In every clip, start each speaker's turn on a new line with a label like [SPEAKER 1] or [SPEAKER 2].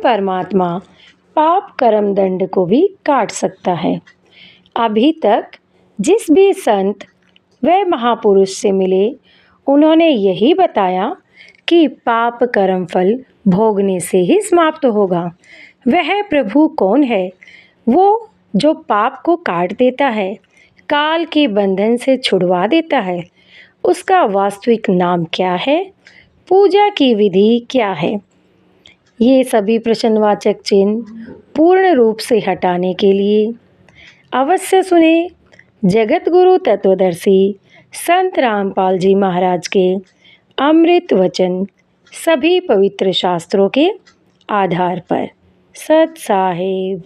[SPEAKER 1] परमात्मा पाप कर्म दंड को भी काट सकता है। अभी तक जिस भी संत व महापुरुष से मिले उन्होंने यही बताया कि पाप कर्म फल भोगने से ही समाप्त होगा। वह प्रभु कौन है? वो जो पाप को काट देता है, काल के बंधन से छुड़वा देता है। उसका वास्तविक नाम क्या है? पूजा की विधि क्या है? ये सभी प्रश्नवाचक चिन्ह पूर्ण रूप से हटाने के लिए अवश्य सुने जगत गुरु तत्वदर्शी संत रामपाल जी महाराज के अमृत वचन, सभी पवित्र शास्त्रों के आधार पर। सत साहेब।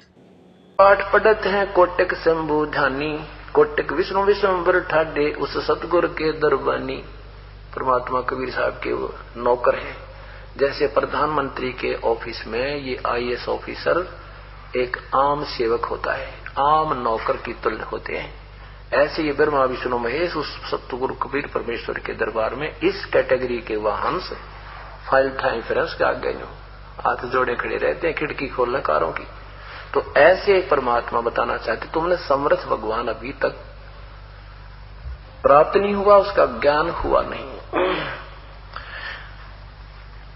[SPEAKER 2] पाठ पढ़त हैं कोटक शंभु ध्यानी, कोटक विष्णु विश्वम्बर ठाडे उस सतगुर के दरबानी। परमात्मा कबीर साहब के वो नौकर हैं। जैसे प्रधानमंत्री के ऑफिस में ये आईएएस ऑफिसर एक आम सेवक होता है, आम नौकर की तुल्य होते हैं, ऐसे ये ब्रह्मा विष्णु महेश उस सतगुरु कबीर परमेश्वर के दरबार में इस कैटेगरी के वाहंस फाइल था इंफ्रेंस के आगे जो हाथ जोड़े खड़े रहते हैं, खिड़की खोलने कारों की। तो ऐसे एक परमात्मा बताना चाहते, तुमने समर्थ भगवान अभी तक प्राप्त नहीं हुआ, उसका ज्ञान हुआ नहीं।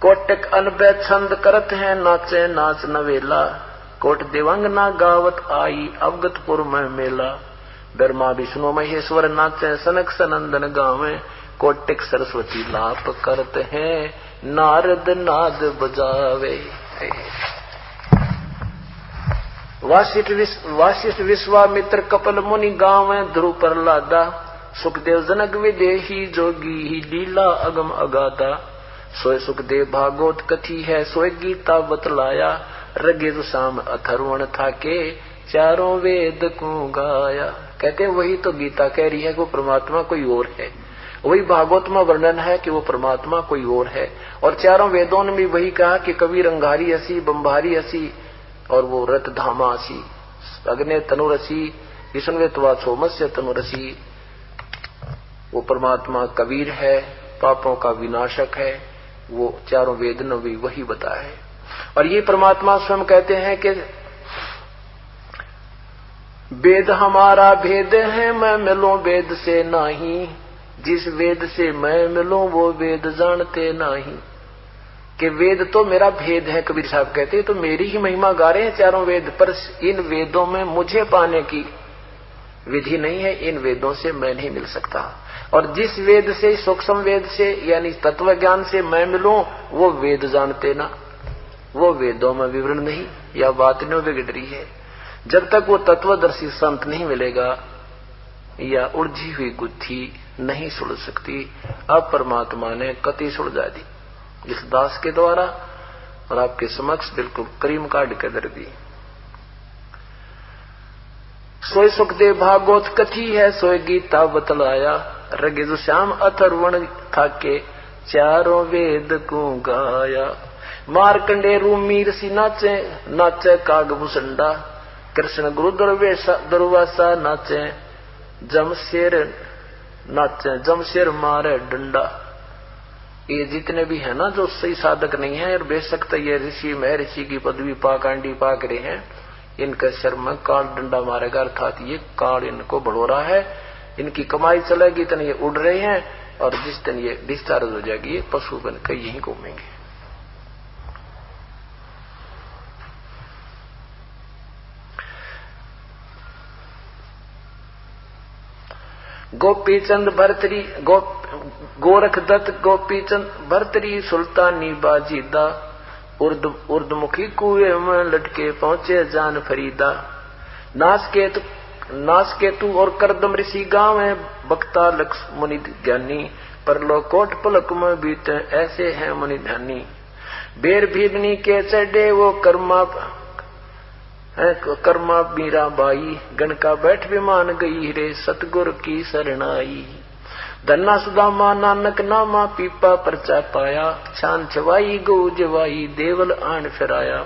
[SPEAKER 2] कोटक अनबे छंद करत है नाचे नाच नवेला, कोट देवंगना गावत आई अवगतपुर में मेला। ब्रह्मा विष्णु महेश्वर नाचे सनक सनंदन गावे, कोटक सरस्वती लाप करते हैं नारद नाद बजावे। वासिष्ठ विश्वामित्र कपल मुनि गावे ध्रुव प्रहलादा, सुखदेव जनक विदेही जोगी ही लीला अगम अगाधा। सोए सुखदेव भागवत कथी है सोए गीता बतलाया, रगे तो शाम अथर्वण था के चारों वेद को गाया। कहते हैं वही तो गीता कह रही है कि वो परमात्मा कोई और है, वही भागवत में वर्णन है कि वो परमात्मा कोई और है, और चारों वेदों ने भी वही कहा कि कवि रंगारी असी बम्भारी असी और वो रत धामा असी, अग्नि तनुरसी विष्णुवेत्वा सोमस्य तनुरसी। वो परमात्मा कबीर है, पापों का विनाशक है, वो चारों वेद ने भी वही बताया है। और ये परमात्मा स्वयं कहते हैं कि वेद हमारा भेद है मैं मिलूं वेद से नहीं, जिस वेद से मैं मिलूं वो वेद जानते नहीं। कि वेद तो मेरा भेद है, कबीर साहब कहते हैं, तो मेरी ही महिमा गा रहे हैं चारों वेद, पर इन वेदों में मुझे पाने की विधि नहीं है, इन वेदों से मैं नहीं मिल सकता। और जिस वेद से सूक्ष्म वेद से यानी तत्व ज्ञान से मैं मिलूं वो वेद जानते ना, वो वेदों में विवरण नहीं, या बात नहीं बिगड़ रही है। जब तक वो तत्वदर्शी संत नहीं मिलेगा या उलझी हुई गुत्थी नहीं सुलझ सकती। अब परमात्मा ने कति सुलझा दी इस दास के द्वारा, और आपके समक्ष बिल्कुल करीम काट के दर दी। सोए सुखदेव भागवत कथी है सोए गीता बतलाया, रगे जो श्याम अथर्वण थाके चारों वेद को गाया। मारकंडे रूमी ऋषि नाचे नाचे कागभूषंडा, कृष्ण गुरु दुर्वासा नाचे जमशेर नाचे जमशेर मारे डंडा। ये जितने भी है ना जो सही साधक नहीं है, और बेशक तो ये ऋषि महर्षि की पदवी पाकांडी पाक रहे हैं, इनके सिर में काल डंडा मारेगा, अर्थात ये काल इनको बढ़ो रहा है, इनकी कमाई चलेगी तो ये उड़ रहे हैं, और जिस दिन ये डिस्चार्ज हो जाएगी ये पशु बनकर यहीं घूमेंगे। गोपीचंद भरतरी गोरख दत्त गोपीचंद भरतरी सुल्तानी बाजीदा, उर्दमुखी कुएं में लटके पहुंचे जान फरीदा। नासकेतु और करदम ऋषि गांव है बक्ता लक्ष मुनि ज्ञानी, परलो कोट पलक में बीते ऐसे हैं मुनि ध्यानी। बेर भीगनी के चढ़े वो कर्मा मीरा बाई, गण का बैठ विमान गई रे सतगुर की शरणाई। धन्ना सुदामा नानक नामा पीपा परचा पाया, छान छवाई गौ जवाई देवल आन फिराया।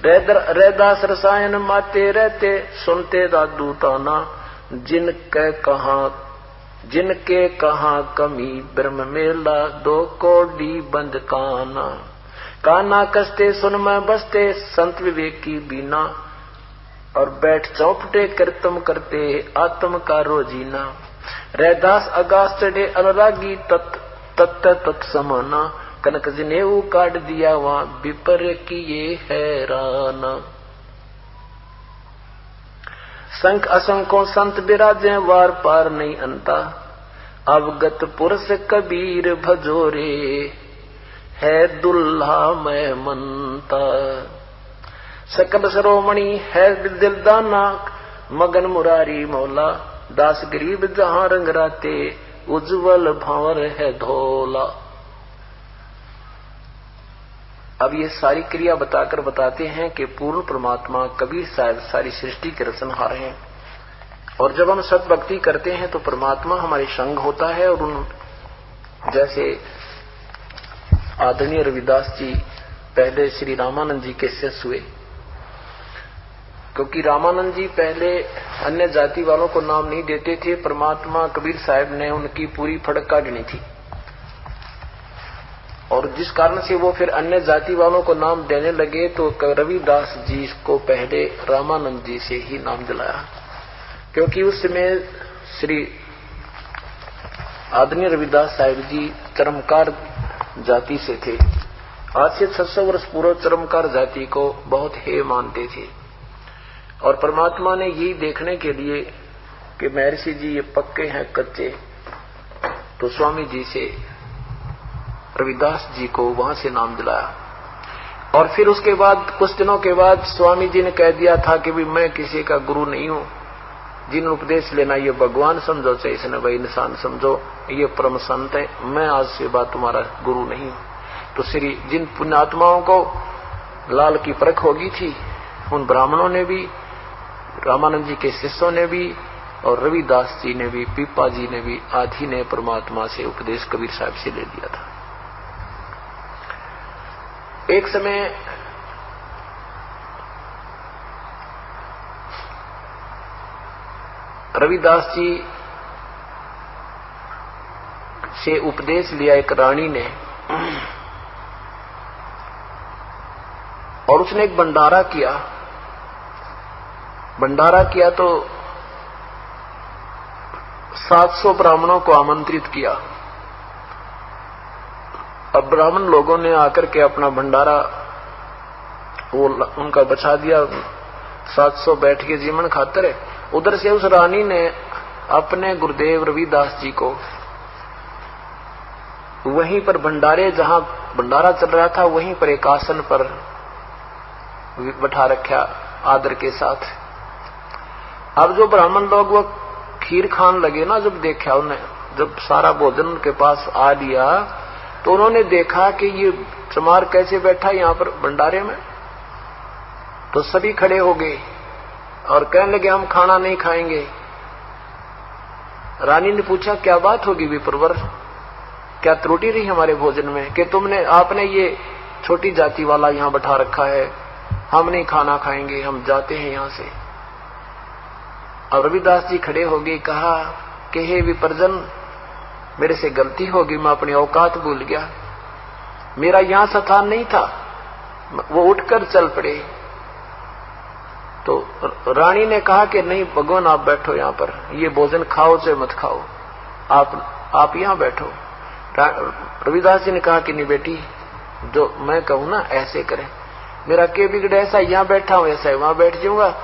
[SPEAKER 2] रैदास रसायन माते रहते सुनते दादू ताना, जिनके कहा कमी ब्रह्म मेला दो कोडी बंद काना। काना कसते सुन में बसते संत विवेक की बीना, और बैठ चौपटे करतम करते आत्म का रोजीना। रैदास अगास चढ़े अनुरागी तत्त तत्समाना, कनक जनेऊ काट दिया वहां विपर किए हैराना। संख असंख्यों संत विराजे वार पार नहीं अंता, अवगत पुरुष कबीर भजोरे है दुल्हा मैं मनता। सकल सरोमणि है दिलदाना, मगन मुरारी मौला, दास गरीब जहां रंग राते, उज्जवल भंवर है धोला। अब ये सारी क्रिया बताकर बताते हैं कि पूर्ण परमात्मा कबीर साहब सारी सृष्टि के रचनहार हैं, और जब हम सत भक्ति करते हैं तो परमात्मा हमारे संग होता है। और उन जैसे आदरणीय रविदास जी पहले श्री रामानंद जी के शिष्य हुए, क्योंकि रामानंद जी पहले अन्य जाति वालों को नाम नहीं देते थे। परमात्मा कबीर साहब ने उनकी पूरी फड़क काटनी थी, और जिस कारण से वो फिर अन्य जाति वालों को नाम देने लगे, तो रविदास जी को पहले रामानंद जी से ही नाम दिलाया, क्योंकि उस समय श्री आदरणीय रविदास साहिब जी चरमकार जाति से थे। आज से 600 वर्ष पूर्व चरमकार जाति को बहुत हेय मानते थे, और परमात्मा ने यही देखने के लिए कि महर्षि जी ये पक्के हैं कच्चे, तो स्वामी जी से रविदास जी को वहां से नाम दिलाया। और फिर उसके बाद कुछ दिनों के बाद स्वामी जी ने कह दिया था कि भी मैं किसी का गुरु नहीं हूं, जिन उपदेश लेना ये भगवान समझो चाहे इसने वही इंसान समझो, ये परम संत है, मैं आज से बाद तुम्हारा गुरु नहीं हूं। तो श्री जिन पुण्यात्माओं को लाल की परख होगी थी, उन ब्राह्मणों ने भी, रामानंद जी के शिष्यों ने भी, और रविदास जी ने भी, पीपा जी ने भी, आदि ने परमात्मा से उपदेश कबीर साहब से ले लिया था। एक समय रविदास जी से उपदेश लिया एक रानी ने, और उसने एक भंडारा किया तो 700 ब्राह्मणों को आमंत्रित किया। अब ब्राह्मण लोगों ने आकर के अपना भंडारा वो उनका बचा दिया, 700 बैठ के जीवन खातर है। उधर से उस रानी ने अपने गुरुदेव रविदास जी को वहीं पर भंडारे, जहां भंडारा चल रहा था, वहीं पर एक आसन पर बैठा रखा आदर के साथ। अब जो ब्राह्मण लोग वो खीर खान लगे ना, जब देखा उन्हें, जब सारा भोजन उनके पास आ लिया, तो उन्होंने देखा कि ये चमार कैसे बैठा यहां पर भंडारे में। तो सभी खड़े हो गए और कहने लगे हम खाना नहीं खाएंगे। रानी ने पूछा क्या बात होगी विप्रवर, क्या त्रुटि रही हमारे भोजन में कि आपने ये छोटी जाति वाला यहां बैठा रखा है, हम नहीं खाना खाएंगे, हम जाते हैं यहां से। और रविदास जी खड़े हो गए, कहा कि हे विप्रजन, मेरे से गलती होगी, मैं अपनी औकात भूल गया, मेरा यहां स्थान नहीं था। वो उठकर चल पड़े। तो रानी ने कहा कि नहीं भगवान, आप बैठो यहां पर, ये भोजन खाओ चाहे मत खाओ, आप यहां बैठो। रविदास जी ने कहा कि नहीं बेटी, जो मैं कहूं ना ऐसे करें, मेरा क्या बिगड़े, ऐसा यहां बैठा हूं ऐसा वहां बैठ जाऊंगा,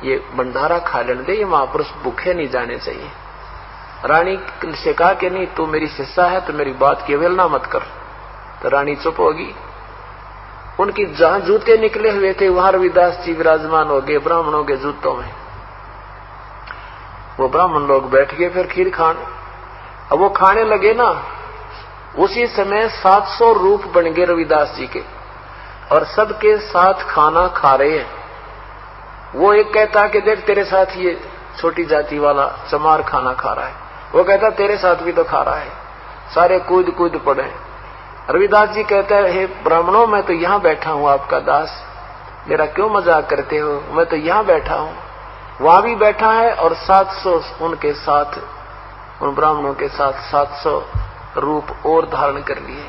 [SPEAKER 2] ये भंडारा खा लेने दे, ये महापुरुष भूखे नहीं जाने चाहिए। रानी से कहा कि नहीं, तू मेरी शिष्या है तो मेरी बात की अवहेलना मत कर। तो रानी चुप होगी। उनकी जहां जूते निकले हुए थे वहां रविदास जी विराजमान हो गए ब्राह्मणों के जूतों में। वो ब्राह्मण लोग बैठ गए फिर खीर खाने। अब वो खाने लगे ना, उसी समय 700 रूप बन गए रविदास जी के, और सबके साथ खाना खा रहे हैं। वो एक कहता कि देख तेरे साथ ये छोटी जाति वाला चमार खाना खा रहा है, वो कहता तेरे साथ भी तो खा रहा है, सारे कूद कूद पड़े। रविदास जी कहते हैं हे ब्राह्मणों, मैं तो यहां बैठा हूं आपका दास, मेरा क्यों मजाक करते हो, मैं तो यहां बैठा हूं। वहां भी बैठा है और 700 उनके साथ, उन ब्राह्मणों के साथ 700 रूप और धारण कर लिए।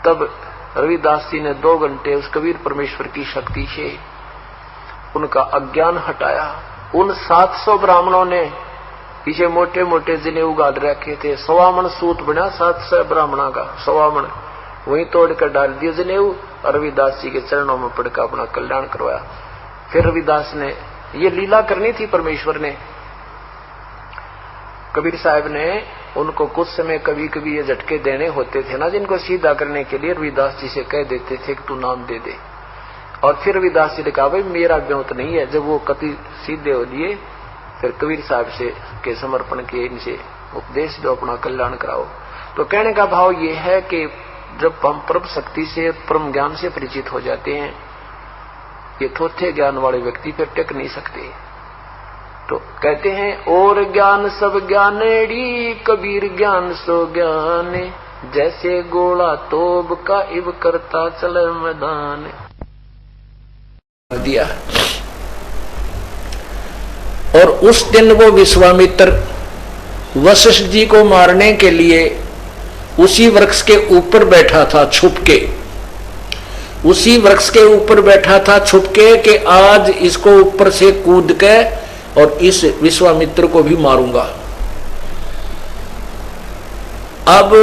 [SPEAKER 2] तब रविदास जी ने 2 घंटे उस कबीर परमेश्वर की शक्ति से उनका अज्ञान हटाया। उन 700 ब्राह्मणों ने पीछे मोटे मोटे जिने उगाड़ रखे थे, 1.25 मन सूत बना 700 ब्राह्मणों का, 1.25 मन वहीं तोड़कर डाल दिए जनेऊ और रविदास जी के चरणों में पड़कर अपना कल्याण करवाया। फिर रविदास ने ये लीला करनी थी, परमेश्वर ने, कबीर साहब ने उनको कुछ समय कभी कभी ये झटके देने होते थे ना, जिनको सीधा करने के लिए रविदास जी से कह देते थे कि तू नाम दे दे। और फिर रविदास जी ने कहा भाई मेरा ब्योत नहीं है। जब वो कति सीधे हो दिए फिर कबीर साहब से के समर्पण के इनसे उपदेश दो, अपना कल्याण कराओ। तो कहने का भाव ये है कि जब हम परम शक्ति से परम ज्ञान से परिचित हो जाते हैं, ये थोथे ज्ञान वाले व्यक्ति फिर टिक नहीं सकते। तो कहते हैं और ज्ञान सब ज्ञानेड़ी, कबीर ज्ञान सो ज्ञान, जैसे गोला तोब का इब करता चले मैदान दिया। और उस दिन वो विश्वामित्र वशिष्ठ जी को मारने के लिए उसी वृक्ष के ऊपर बैठा था छुप के, उसी वृक्ष के ऊपर बैठा था छुप के कि आज इसको ऊपर से कूद के और इस विश्वामित्र को भी मारूंगा। अब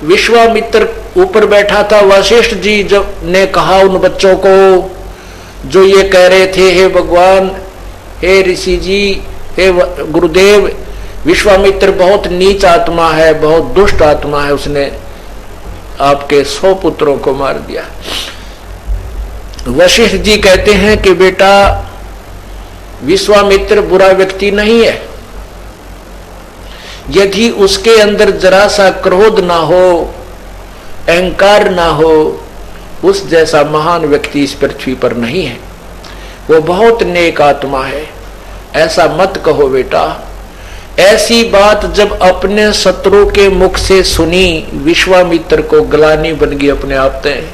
[SPEAKER 2] विश्वामित्र ऊपर बैठा था। वशिष्ठ जी जब ने कहा उन बच्चों को जो ये कह रहे थे, हे भगवान, हे ऋषि जी, हे गुरुदेव, विश्वामित्र बहुत नीच आत्मा है, बहुत दुष्ट आत्मा है, उसने आपके 100 पुत्रों को मार दिया। वशिष्ठ जी कहते हैं कि बेटा विश्वामित्र बुरा व्यक्ति नहीं है, यदि उसके अंदर जरा सा क्रोध ना हो, अहंकार ना हो, उस जैसा महान व्यक्ति इस पृथ्वी पर नहीं है। वो बहुत नेक आत्मा है, ऐसा मत कहो बेटा। ऐसी बात जब अपने शत्रु के मुख से सुनी, विश्वामित्र को ग्लानि बन गई अपने आप तय।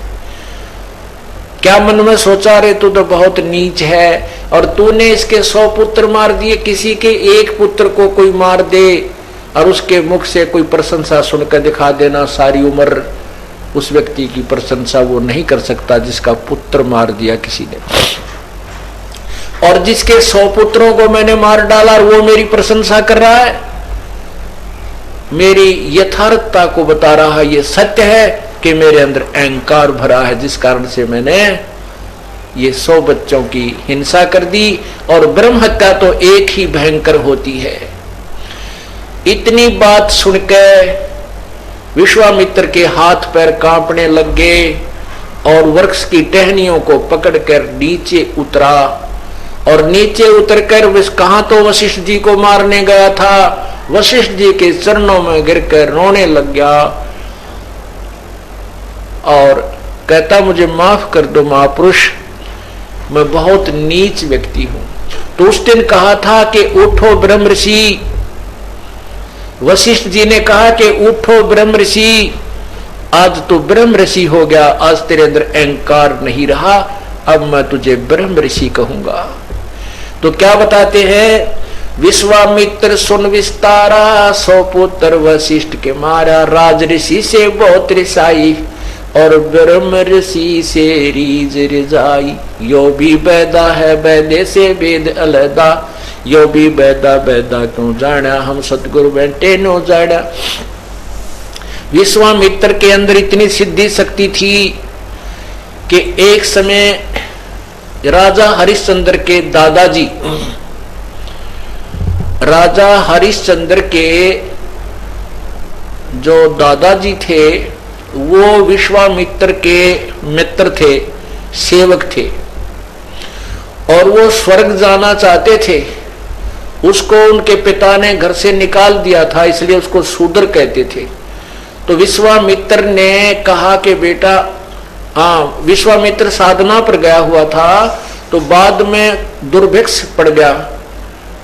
[SPEAKER 2] क्या मन में सोचा, रे तू तो बहुत नीच है और तूने इसके 100 पुत्र मार दिए, किसी के एक पुत्र को कोई मार दे और उसके मुख से कोई प्रशंसा सुनकर दिखा देना, सारी उम्र उस व्यक्ति की प्रशंसा वो नहीं कर सकता जिसका पुत्र मार दिया किसी ने। और जिसके 100 पुत्रों को मैंने मार डाला और वो मेरी प्रशंसा कर रहा है, मेरी यथार्थता को बता रहा है। ये सत्य है कि मेरे अंदर अहंकार भरा है, जिस कारण से मैंने ये 100 बच्चों की हिंसा कर दी। और ब्रह्म हत्या तो एक ही भयंकर होती है। इतनी बात सुनकर विश्वामित्र के हाथ पैर कांपने लग गए और वृक्ष की टहनियों को पकड़कर नीचे उतरा। और नीचे उतरकर कहां तो वशिष्ठ जी को मारने गया था, वशिष्ठ जी के चरणों में गिरकर रोने लग गया और कहता मुझे माफ कर दो महापुरुष, मैं बहुत नीच व्यक्ति हूं। तो उस दिन कहा था कि उठो ब्रह्म ऋषि, वशिष्ठ जी ने कहा कि उठो ब्रह्म ऋषि, आज तू ब्रह्म ऋषि हो गया, आज तेरे अंदर अहंकार नहीं रहा, अब मैं तुझे ब्रह्म ऋषि कहूंगा। तो क्या बताते हैं, विश्वामित्र सुन विस्तारा, 100 पुत्र वशिष्ठ के मारा, राज ऋषि से बहुत रिसाई और ब्रह्म ऋषि से रीज रिजाई। यो भी बैदा है बैदे से वेद अलदा, यो भी बैदा बैदा क्यों जाना, हम सतगुरु बैठे नो जाना। विश्वामित्र के अंदर इतनी सिद्धि शक्ति थी कि एक समय राजा हरिश्चंद्र के दादाजी, राजा हरिश्चंद्र के जो दादाजी थे वो विश्वामित्र के मित्र थे, सेवक थे और वो स्वर्ग जाना चाहते थे। उसको उनके पिता ने घर से निकाल दिया था, इसलिए उसको शूद्र कहते थे। तो विश्वामित्र ने कहा कि बेटा, हाँ, विश्वामित्र साधना पर गया हुआ था तो बाद में दुर्भिक्ष पड़ गया।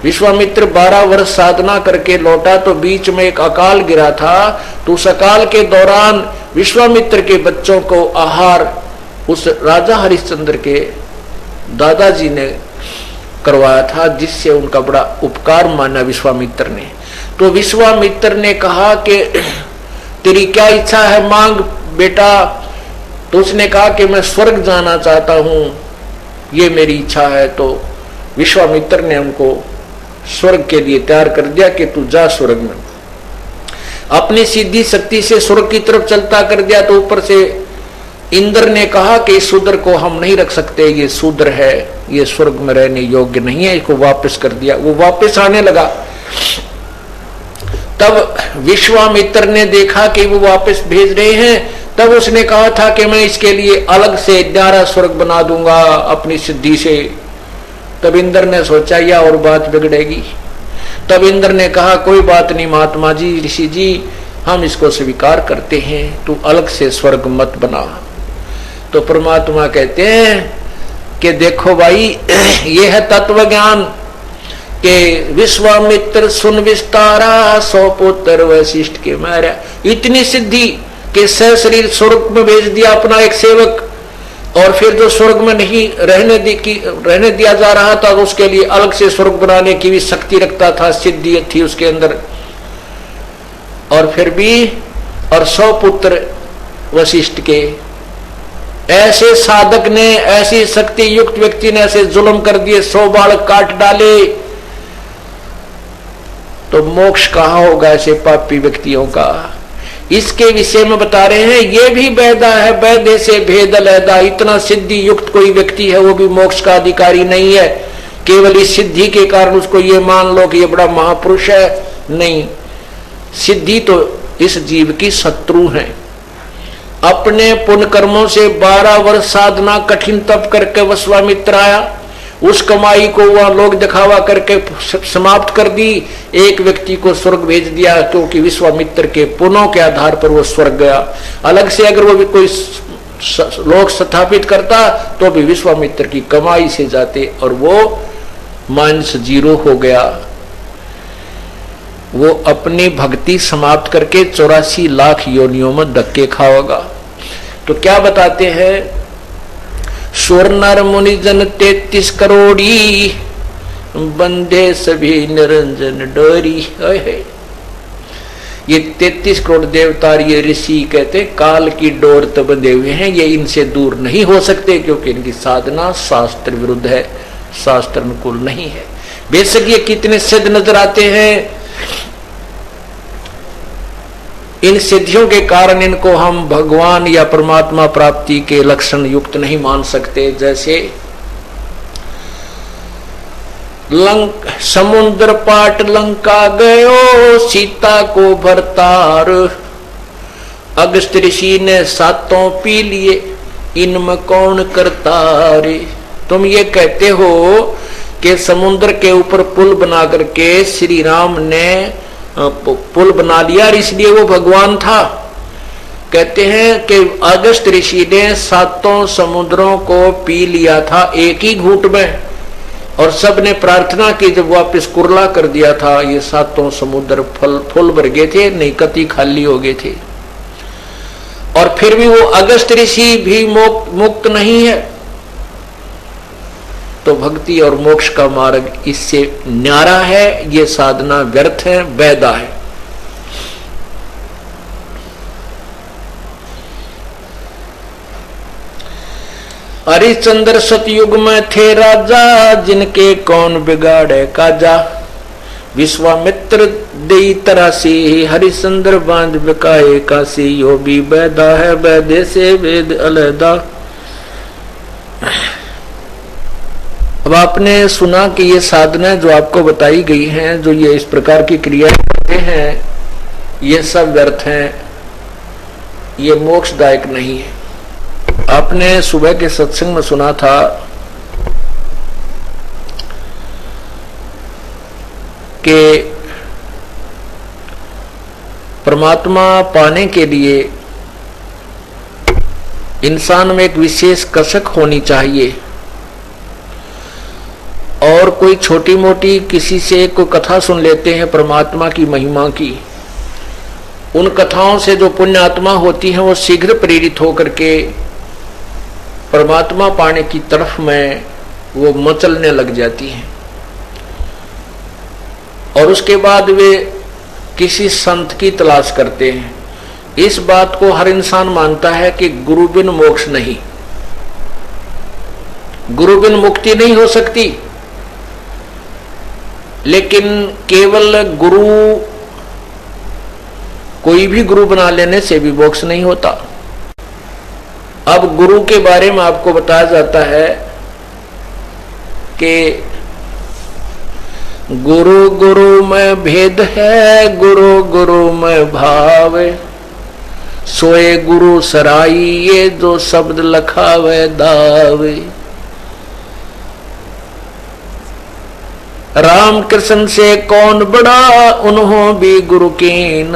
[SPEAKER 2] विश्वामित्र 12 वर्ष साधना करके लौटा तो बीच में एक अकाल गिरा था। तो उस अकाल के दौरान विश्वामित्र के बच्चों को आहार उस राजा हरिश्चंद्र के दादाजी ने करवाया था, जिससे उनका बड़ा उपकार माना विश्वामित्र ने। तो विश्वामित्र ने कहा कि तेरी क्या इच्छा है, मांग बेटा। तो उसने कहा कि मैं स्वर्ग जाना चाहता हूं, ये मेरी इच्छा है। तो विश्वामित्र ने उनको स्वर्ग के लिए तैयार कर दिया कि तू जा स्वर्ग में। अपनी सिद्धि शक्ति से स्वर्ग की तरफ चलता कर दिया। तो ऊपर से इंद्र ने कहा कि इस शूद्र को हम नहीं रख सकते, ये शूद्र है, ये स्वर्ग में रहने योग्य नहीं है, इसको वापस कर दिया। वो वापस आने लगा। तब विश्वामित्र ने देखा कि वो वापस भेज रहे हैं। तब उसने कहा था कि मैं इसके लिए अलग से न्यारा स्वर्ग बना दूंगा अपनी सिद्धि से। तब इंद्र ने सोचा या और बात बिगड़ेगी। तब इंद्र ने कहा कोई बात नहीं महात्मा जी, ऋषि जी, हम इसको स्वीकार करते हैं, तू अलग से स्वर्ग मत बना। तो परमात्मा कहते हैं कि देखो भाई, ये है तत्व ज्ञान के विश्वामित्र सुन विस्तारा, 100 पुत्र वशिष्ठ के मारा। इतनी सिद्धि के सशरीर स्वर्ग में भेज दिया अपना एक सेवक। और फिर जो स्वर्ग में नहीं रहने दिया जा रहा था, तो उसके लिए अलग से स्वर्ग बनाने की भी शक्ति रखता था, सिद्धि थी उसके अंदर। और फिर भी 100 पुत्र वशिष्ठ के। ऐसे साधक ने, ऐसी शक्ति युक्त व्यक्ति ने ऐसे जुल्म कर दिए, 100 बालक काट डाले, तो मोक्ष कहां होगा ऐसे पापी व्यक्तियों का। इसके विषय में बता रहे हैं, ये भी वैदा है, वैदे से भेद अलैदा। इतना सिद्धि युक्त कोई व्यक्ति है, वो भी मोक्ष का अधिकारी नहीं है। केवल इस सिद्धि के कारण उसको ये मान लो कि ये बड़ा महापुरुष है, नहीं। सिद्धि तो इस जीव की शत्रु है। अपने पुण्य कर्मों से 12 वर्ष साधना कठिन तप करके विश्वामित्र आया। उस कमाई को वह लोग दिखावा करके समाप्त कर दी। एक व्यक्ति को स्वर्ग भेज दिया, क्योंकि विश्वामित्र के पुण्यों के आधार पर वो स्वर्ग गया। अलग से अगर वो भी कोई लोक स्थापित करता तो भी विश्वामित्र की कमाई से जाते, और वो -0 हो गया। वो अपनी भक्ति समाप्त करके 84 लाख योनियों में धक्के खाओगा। तो क्या बताते हैं, सुर नर मुनि जन 33 करोड़ी, बंदे सभी निरंजन डोरी। ये 33 करोड़ देवता, ये ऋषि कहते काल की डोर तो बंधे हुए हैं, ये इनसे दूर नहीं हो सकते, क्योंकि इनकी साधना शास्त्र विरुद्ध है, शास्त्र अनुकूल नहीं है। बेशक ये कितने सिद्ध नजर आते हैं, इन सिद्धियों के कारण इनको हम भगवान या परमात्मा प्राप्ति के लक्षण युक्त नहीं मान सकते। जैसे समुद्र पाट लंका गयो, सीता को भरतार, अगस्त ऋषि ने 7 पी लिए, इनमें कौन करतारे। तुम ये कहते हो कि समुद्र के ऊपर पुल बना करके श्री राम ने पुल बना लिया, इसलिए वो भगवान था। कहते हैं कि अगस्त ऋषि ने 7 समुद्रों को पी लिया था एक ही घूंट में, और सब ने प्रार्थना की, जब वापस कुरला कर दिया था, ये 7 समुद्र फुल भर गए थे, नहीं कति खाली हो गए थे। और फिर भी वो अगस्त ऋषि भी मुक्त नहीं है। तो भक्ति और मोक्ष का मार्ग इससे न्यारा है, ये साधना व्यर्थ है, वैदा है। हरिश्चंद्र सतयुग में थे राजा, जिनके कौन बिगाड़े काजा। विश्वामित्र दई तरासी, हरिश्चंद्र बांध बिकाए काशी। यो भी वैदा है, वैदे से वेद अलैदा। अब आपने सुना कि ये साधना जो आपको बताई गई हैं, जो ये इस प्रकार की क्रिया करते हैं, ये सब व्यर्थ हैं, ये मोक्षदायक नहीं है। आपने सुबह के सत्संग में सुना था कि परमात्मा पाने के लिए इंसान में एक विशेष कसक होनी चाहिए। और कोई छोटी मोटी किसी से कोई कथा सुन लेते हैं परमात्मा की महिमा की, उन कथाओं से जो पुण्य आत्मा होती है वो शीघ्र प्रेरित होकर के परमात्मा पाने की तरफ में वो मचलने लग जाती हैं। और उसके बाद वे किसी संत की तलाश करते हैं इस बात को हर इंसान मानता है कि गुरु बिन मोक्ष नहीं, गुरु बिन मुक्ति नहीं हो सकती। लेकिन केवल गुरु, कोई भी गुरु बना लेने से भी मोक्ष नहीं होता। अब गुरु के बारे में आपको बताया जाता है कि गुरु गुरु में भेद है, गुरु गुरु में भाव, सोए गुरु सराई ये जो शब्द लखावे दावे। राम कृष्ण से कौन बड़ा, उन्हों भी गुरु कीन,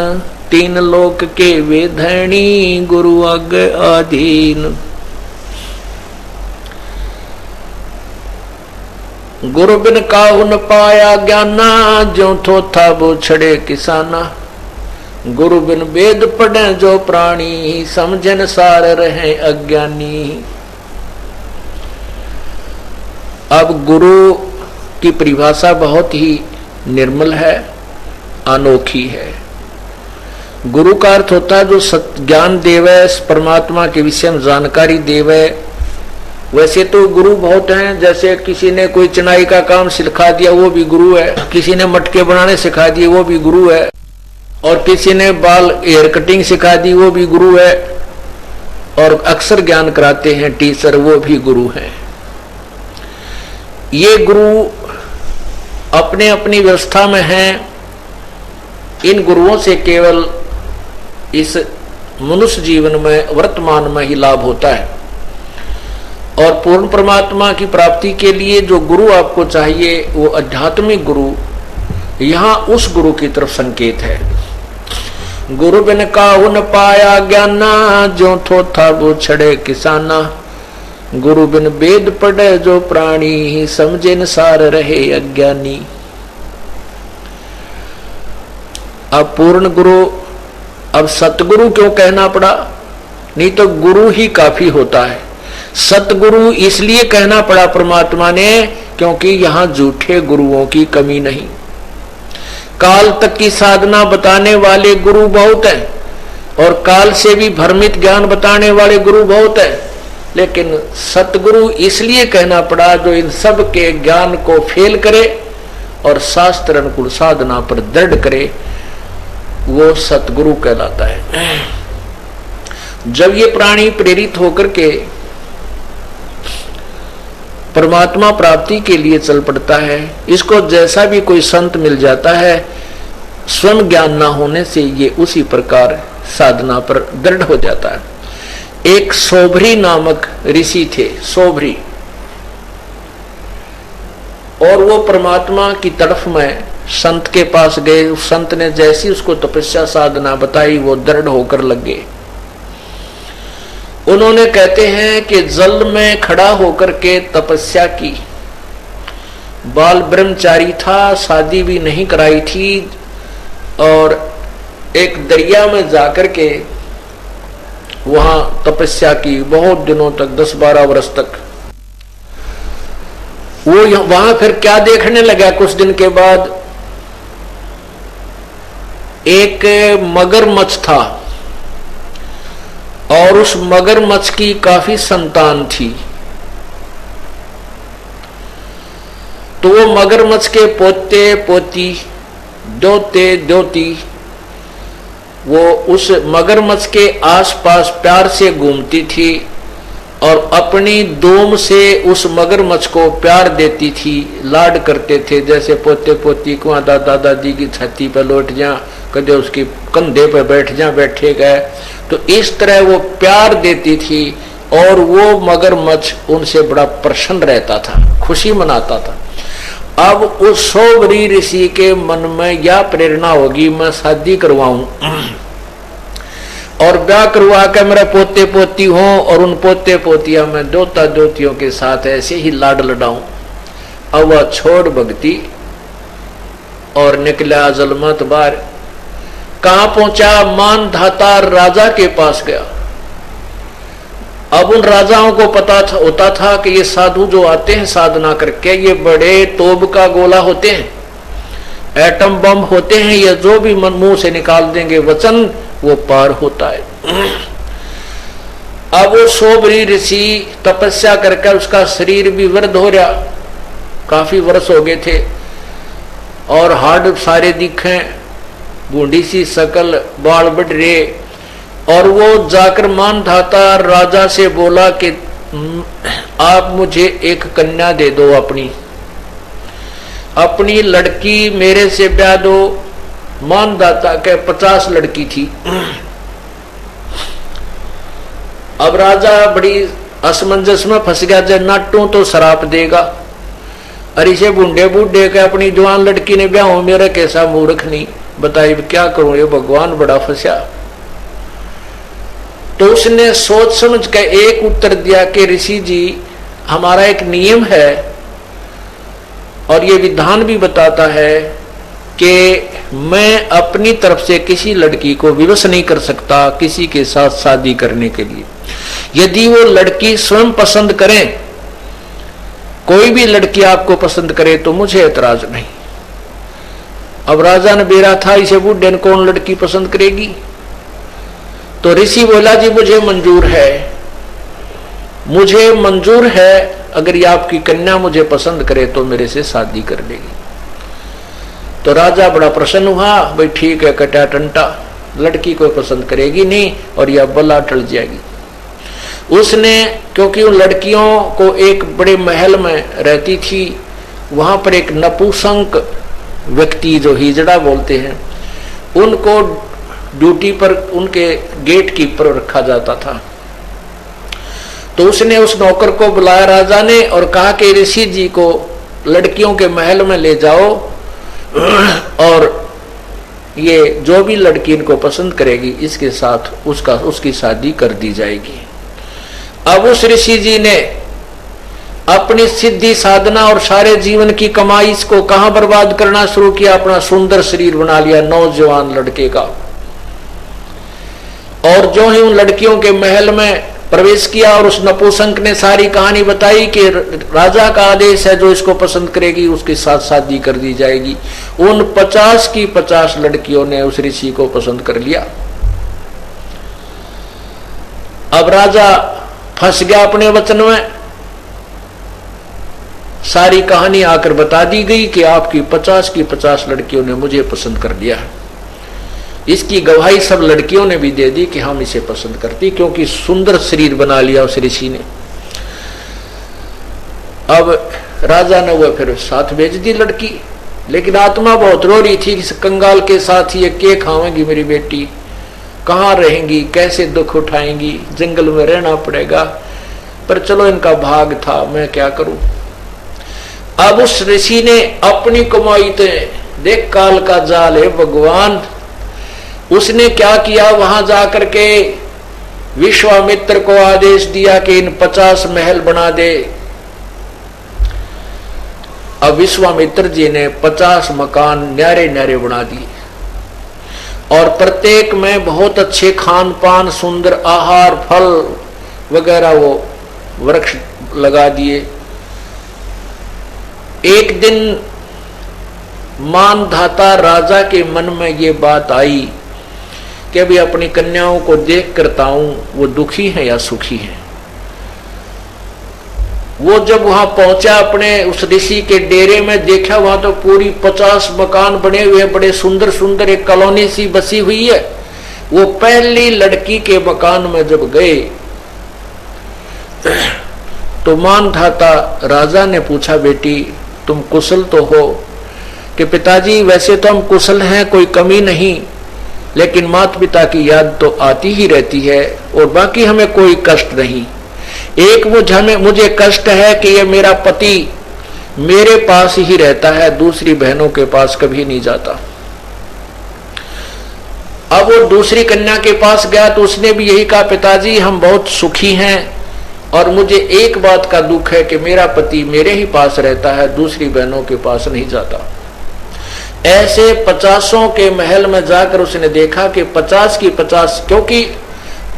[SPEAKER 2] तीन लोक के वे धनी, गुरु आगे आधीन। गुरु बिन काहू न पाया ज्ञाना, ज्यों थो था वो छड़े किसाना। गुरु बिन वेद पढ़े जो प्राणी, समझन सार रहे अज्ञानी। अब गुरु की परिभाषा बहुत ही निर्मल है, अनोखी है। गुरु का अर्थ होता है जो ज्ञान देवे, परमात्मा के विषय में जानकारी देवे। वैसे तो गुरु बहुत हैं, जैसे किसी ने कोई चिनाई का काम सिखा दिया वो भी गुरु है, किसी ने मटके बनाने सिखा दिए वो भी गुरु है, और किसी ने बाल हेयर कटिंग सिखा दी वो भी गुरु है, और अक्सर ज्ञान कराते हैं टीचर वो भी गुरु हैं। ये गुरु अपने अपनी व्यवस्था में हैं। इन गुरुओं से केवल इस मनुष्य जीवन में वर्तमान में ही लाभ होता है, और पूर्ण परमात्मा की प्राप्ति के लिए जो गुरु आपको चाहिए वो आध्यात्मिक गुरु, यहाँ उस गुरु की तरफ संकेत है। गुरु बिन काहू न पाया ज्ञाना, जो थो था वो छड़े किसाना। गुरु बिन वेद पढ़े जो प्राणी, समझे न सार रहे अज्ञानी। अब पूर्ण गुरु, अब सतगुरु क्यों कहना पड़ा? नहीं तो गुरु ही काफी होता है। सतगुरु इसलिए कहना पड़ा परमात्मा ने क्योंकि यहां झूठे गुरुओं की कमी नहीं। काल तक की साधना बताने वाले गुरु बहुत हैं, और काल से भी भ्रमित ज्ञान बताने वाले गुरु बहुत हैं, लेकिन सतगुरु इसलिए कहना पड़ा जो इन सब के ज्ञान को फेल करे और शास्त्र अनुकूल साधना पर दृढ़ करे, वो सतगुरु कहलाता है। जब ये प्राणी प्रेरित होकर के परमात्मा प्राप्ति के लिए चल पड़ता है, इसको जैसा भी कोई संत मिल जाता है, स्वयं ज्ञान ना होने से ये उसी प्रकार साधना पर दृढ़ हो जाता है। एक सोभरी नामक ऋषि थे, सोभरी, और वो परमात्मा की तरफ में संत के पास गए। उस संत ने जैसी उसको तपस्या साधना बताई वो दृढ़ होकर लग गए। उन्होंने कहते हैं कि जल में खड़ा होकर के तपस्या की। बाल ब्रह्मचारी था, शादी भी नहीं कराई थी, और एक दरिया में जाकर के वहां तपस्या की बहुत दिनों तक, 10-12 वर्ष तक। वो वहां फिर क्या देखने लगा, कुछ दिन के बाद एक मगरमच्छ था, और उस मगरमच्छ की काफी संतान थी। तो वो मगरमच्छ के पोते पोती, दोते दोती, वो उस मगरमच्छ के आसपास प्यार से घूमती थी और अपनी दोम से उस मगरमच्छ को प्यार देती थी, लाड करते थे। जैसे पोते पोती को दादा दादी की छाती पर लौट जा, कदे उसके कंधे पर बैठ जा, बैठे गए, तो इस तरह वो प्यार देती थी, और वो मगरमच्छ उनसे बड़ा प्रसन्न रहता था, खुशी मनाता था। अब उस सोभरी ऋषि के मन में यह प्रेरणा होगी, मैं शादी करवाऊं और ब्याह करवा के मेरे पोते पोती हों, और उन पोते पोतिया में दोता दोतियों के साथ ऐसे ही लाड लडाऊं। अब वह छोड़ भक्ति और निकला जलमत बार। कहां पहुंचा? मान धातार राजा के पास गया। अब उन राजाओं को पता होता था कि ये साधु जो आते हैं साधना करके, ये बड़े तोब का गोला होते हैं, एटम बम होते हैं, ये जो भी मुंह से निकाल देंगे वचन वो पार होता है। अब वो सोबरी ऋषि तपस्या करके उसका शरीर भी वृद्ध हो रहा, काफी वर्ष हो गए थे और हाड़ सारे दिखे, बूढ़ी सी शकल, बाल बढ़ रहे। और वो जाकर मानधाता राजा से बोला कि आप मुझे एक कन्या दे दो, अपनी लड़की मेरे से ब्याह दो। मानधाता के 50 लड़की थी। अब राजा बड़ी असमंजस में फंस गया, जब नाटू तो शराप देगा, अरे इसे बूढ़े बूढ़े के अपनी जवान लड़की ने ब्याह हो, मेरा कैसा मूर्ख नहीं, बताइए क्या करूं, ये भगवान बड़ा फंसा। तो उसने सोच समझ के एक उत्तर दिया कि ऋषि जी, हमारा एक नियम है और ये विधान भी बताता है कि मैं अपनी तरफ से किसी लड़की को विवश नहीं कर सकता किसी के साथ शादी करने के लिए। यदि वो लड़की स्वयं पसंद करें, कोई भी लड़की आपको पसंद करे तो मुझे एतराज नहीं। अब राजा ने बेरा था, इसे बूढ़े ने कौन लड़की पसंद करेगी। तो ऋषि बोला, जी मुझे मंजूर है, अगर ये आपकी कन्या मुझे पसंद करे तो मेरे से शादी कर लेगी। तो राजा बड़ा प्रसन्न हुआ, भाई ठीक है, कटा टंटा, लड़की को पसंद करेगी नहीं और यह बला टल जाएगी। उसने, क्योंकि उन लड़कियों को एक बड़े महल में रहती थी, वहां पर एक नपुंसक व्यक्ति जो हिजड़ा बोलते हैं, उनको ड्यूटी पर उनके गेट कीपर रखा जाता था। तो उसने उस नौकर को बुलाया राजा ने और कहा कि ऋषि जी को लड़कियों के महल में ले जाओ और ये जो भी लड़की इनको पसंद करेगी इसके साथ उसकी शादी कर दी जाएगी। अब उस ऋषि जी ने अपनी सिद्धि साधना और सारे जीवन की कमाई इसको कहां बर्बाद करना शुरू किया, अपना सुंदर शरीर बना लिया नौजवान लड़के का। और जो ही उन लड़कियों के महल में प्रवेश किया और उस नपुंसक ने सारी कहानी बताई कि राजा का आदेश है, जो इसको पसंद करेगी उसके साथ शादी कर दी जाएगी। उन 50 की 50 लड़कियों ने उस ऋषि को पसंद कर लिया। अब राजा फंस गया अपने वचन में, सारी कहानी आकर बता दी गई कि आपकी 50 की 50 लड़कियों ने मुझे पसंद कर लिया है। इसकी गवाही सब लड़कियों ने भी दे दी कि हम इसे पसंद करती, क्योंकि सुंदर शरीर बना लिया उस ऋषि ने। अब राजा ने वो फिर साथ भेज दी लड़की, लेकिन आत्मा बहुत रो रही थी, इस कंगाल के साथ ये के खावेंगी मेरी बेटी, कहाँ रहेंगी, कैसे दुख उठाएंगी, जंगल में रहना पड़ेगा। पर चलो इनका भाग था, मैं क्या करूं। अब उस ऋषि ने अपनी कमाई थे, देख काल का जाल है भगवान, उसने क्या किया, वहां जाकर के विश्वामित्र को आदेश दिया कि इन 50 महल बना दे। अब विश्वामित्र जी ने 50 मकान न्यारे न्यारे बना दिए और प्रत्येक में बहुत अच्छे खान पान, सुंदर आहार, फल वगैरह वो वृक्ष लगा दिए। एक दिन मानधाता राजा के मन में ये बात आई कि अभी अपनी कन्याओं को देख करता हूं वो दुखी है या सुखी है। वो जब वहां पहुंचा अपने उस ऋषि के डेरे में, देखा वहां तो पूरी 50 मकान बने हुए, बड़े सुंदर सुंदर, एक कॉलोनी सी बसी हुई है। वो पहली लड़की के मकान में जब गए तो मानधाता राजा ने पूछा, बेटी तुम कुशल तो हो? कि पिताजी वैसे तो हम कुशल हैं, कोई कमी नहीं, लेकिन माता पिता की याद तो आती ही रहती है और बाकी हमें कोई कष्ट नहीं। एक मुझे कष्ट है कि ये मेरा पति मेरे पास ही रहता है, दूसरी बहनों के पास कभी नहीं जाता। अब वो दूसरी कन्या के पास गया तो उसने भी यही कहा, पिताजी हम बहुत सुखी हैं और मुझे एक बात का दुख है कि मेरा पति मेरे ही पास रहता है, दूसरी बहनों के पास नहीं जाता। ऐसे 50 के महल में जाकर उसने देखा कि 50 की 50, क्योंकि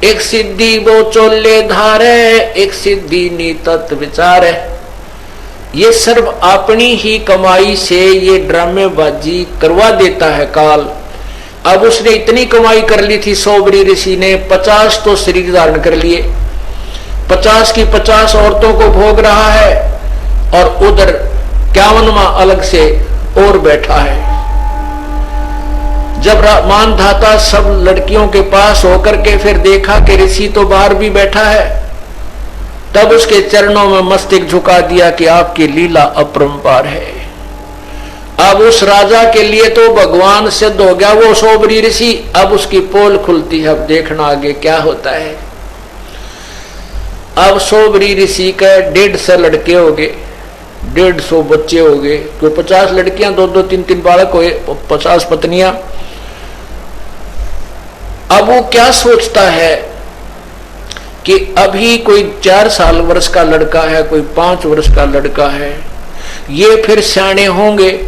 [SPEAKER 2] एक सिद्धि वो चोले धारे, एक सिद्धि नीतत विचार है, ये सर्व अपनी ही कमाई से ये ड्रामेबाजी करवा देता है काल। अब उसने इतनी कमाई कर ली थी, सोबरी ऋषि ने 50 तो शरीर धारण कर लिए, 50 की 50 औरतों को भोग रहा है, और उधर 51वां अलग से और बैठा है। जब मानधाता सब लड़कियों के पास होकर के फिर देखा कि ऋषि तो बाहर भी बैठा है, तब उसके चरणों में मस्तक झुका दिया कि आपकी लीला अपरंपार है। अब उस राजा के लिए तो भगवान सिद्ध हो गया वो सोबरी ऋषि। अब उसकी पोल खुलती है, अब देखना आगे क्या होता है। अब सोबरी ऋषि के 150 लड़के हो गए, 150 बच्चे हो गए, तो 50 लड़कियां, 2-2, 3-3 बालक हुए, 50 पत्नियां। अब वो क्या सोचता है कि अभी कोई 4 साल वर्ष का लड़का है, कोई 5 वर्ष का लड़का है, ये फिर सियाने होंगे,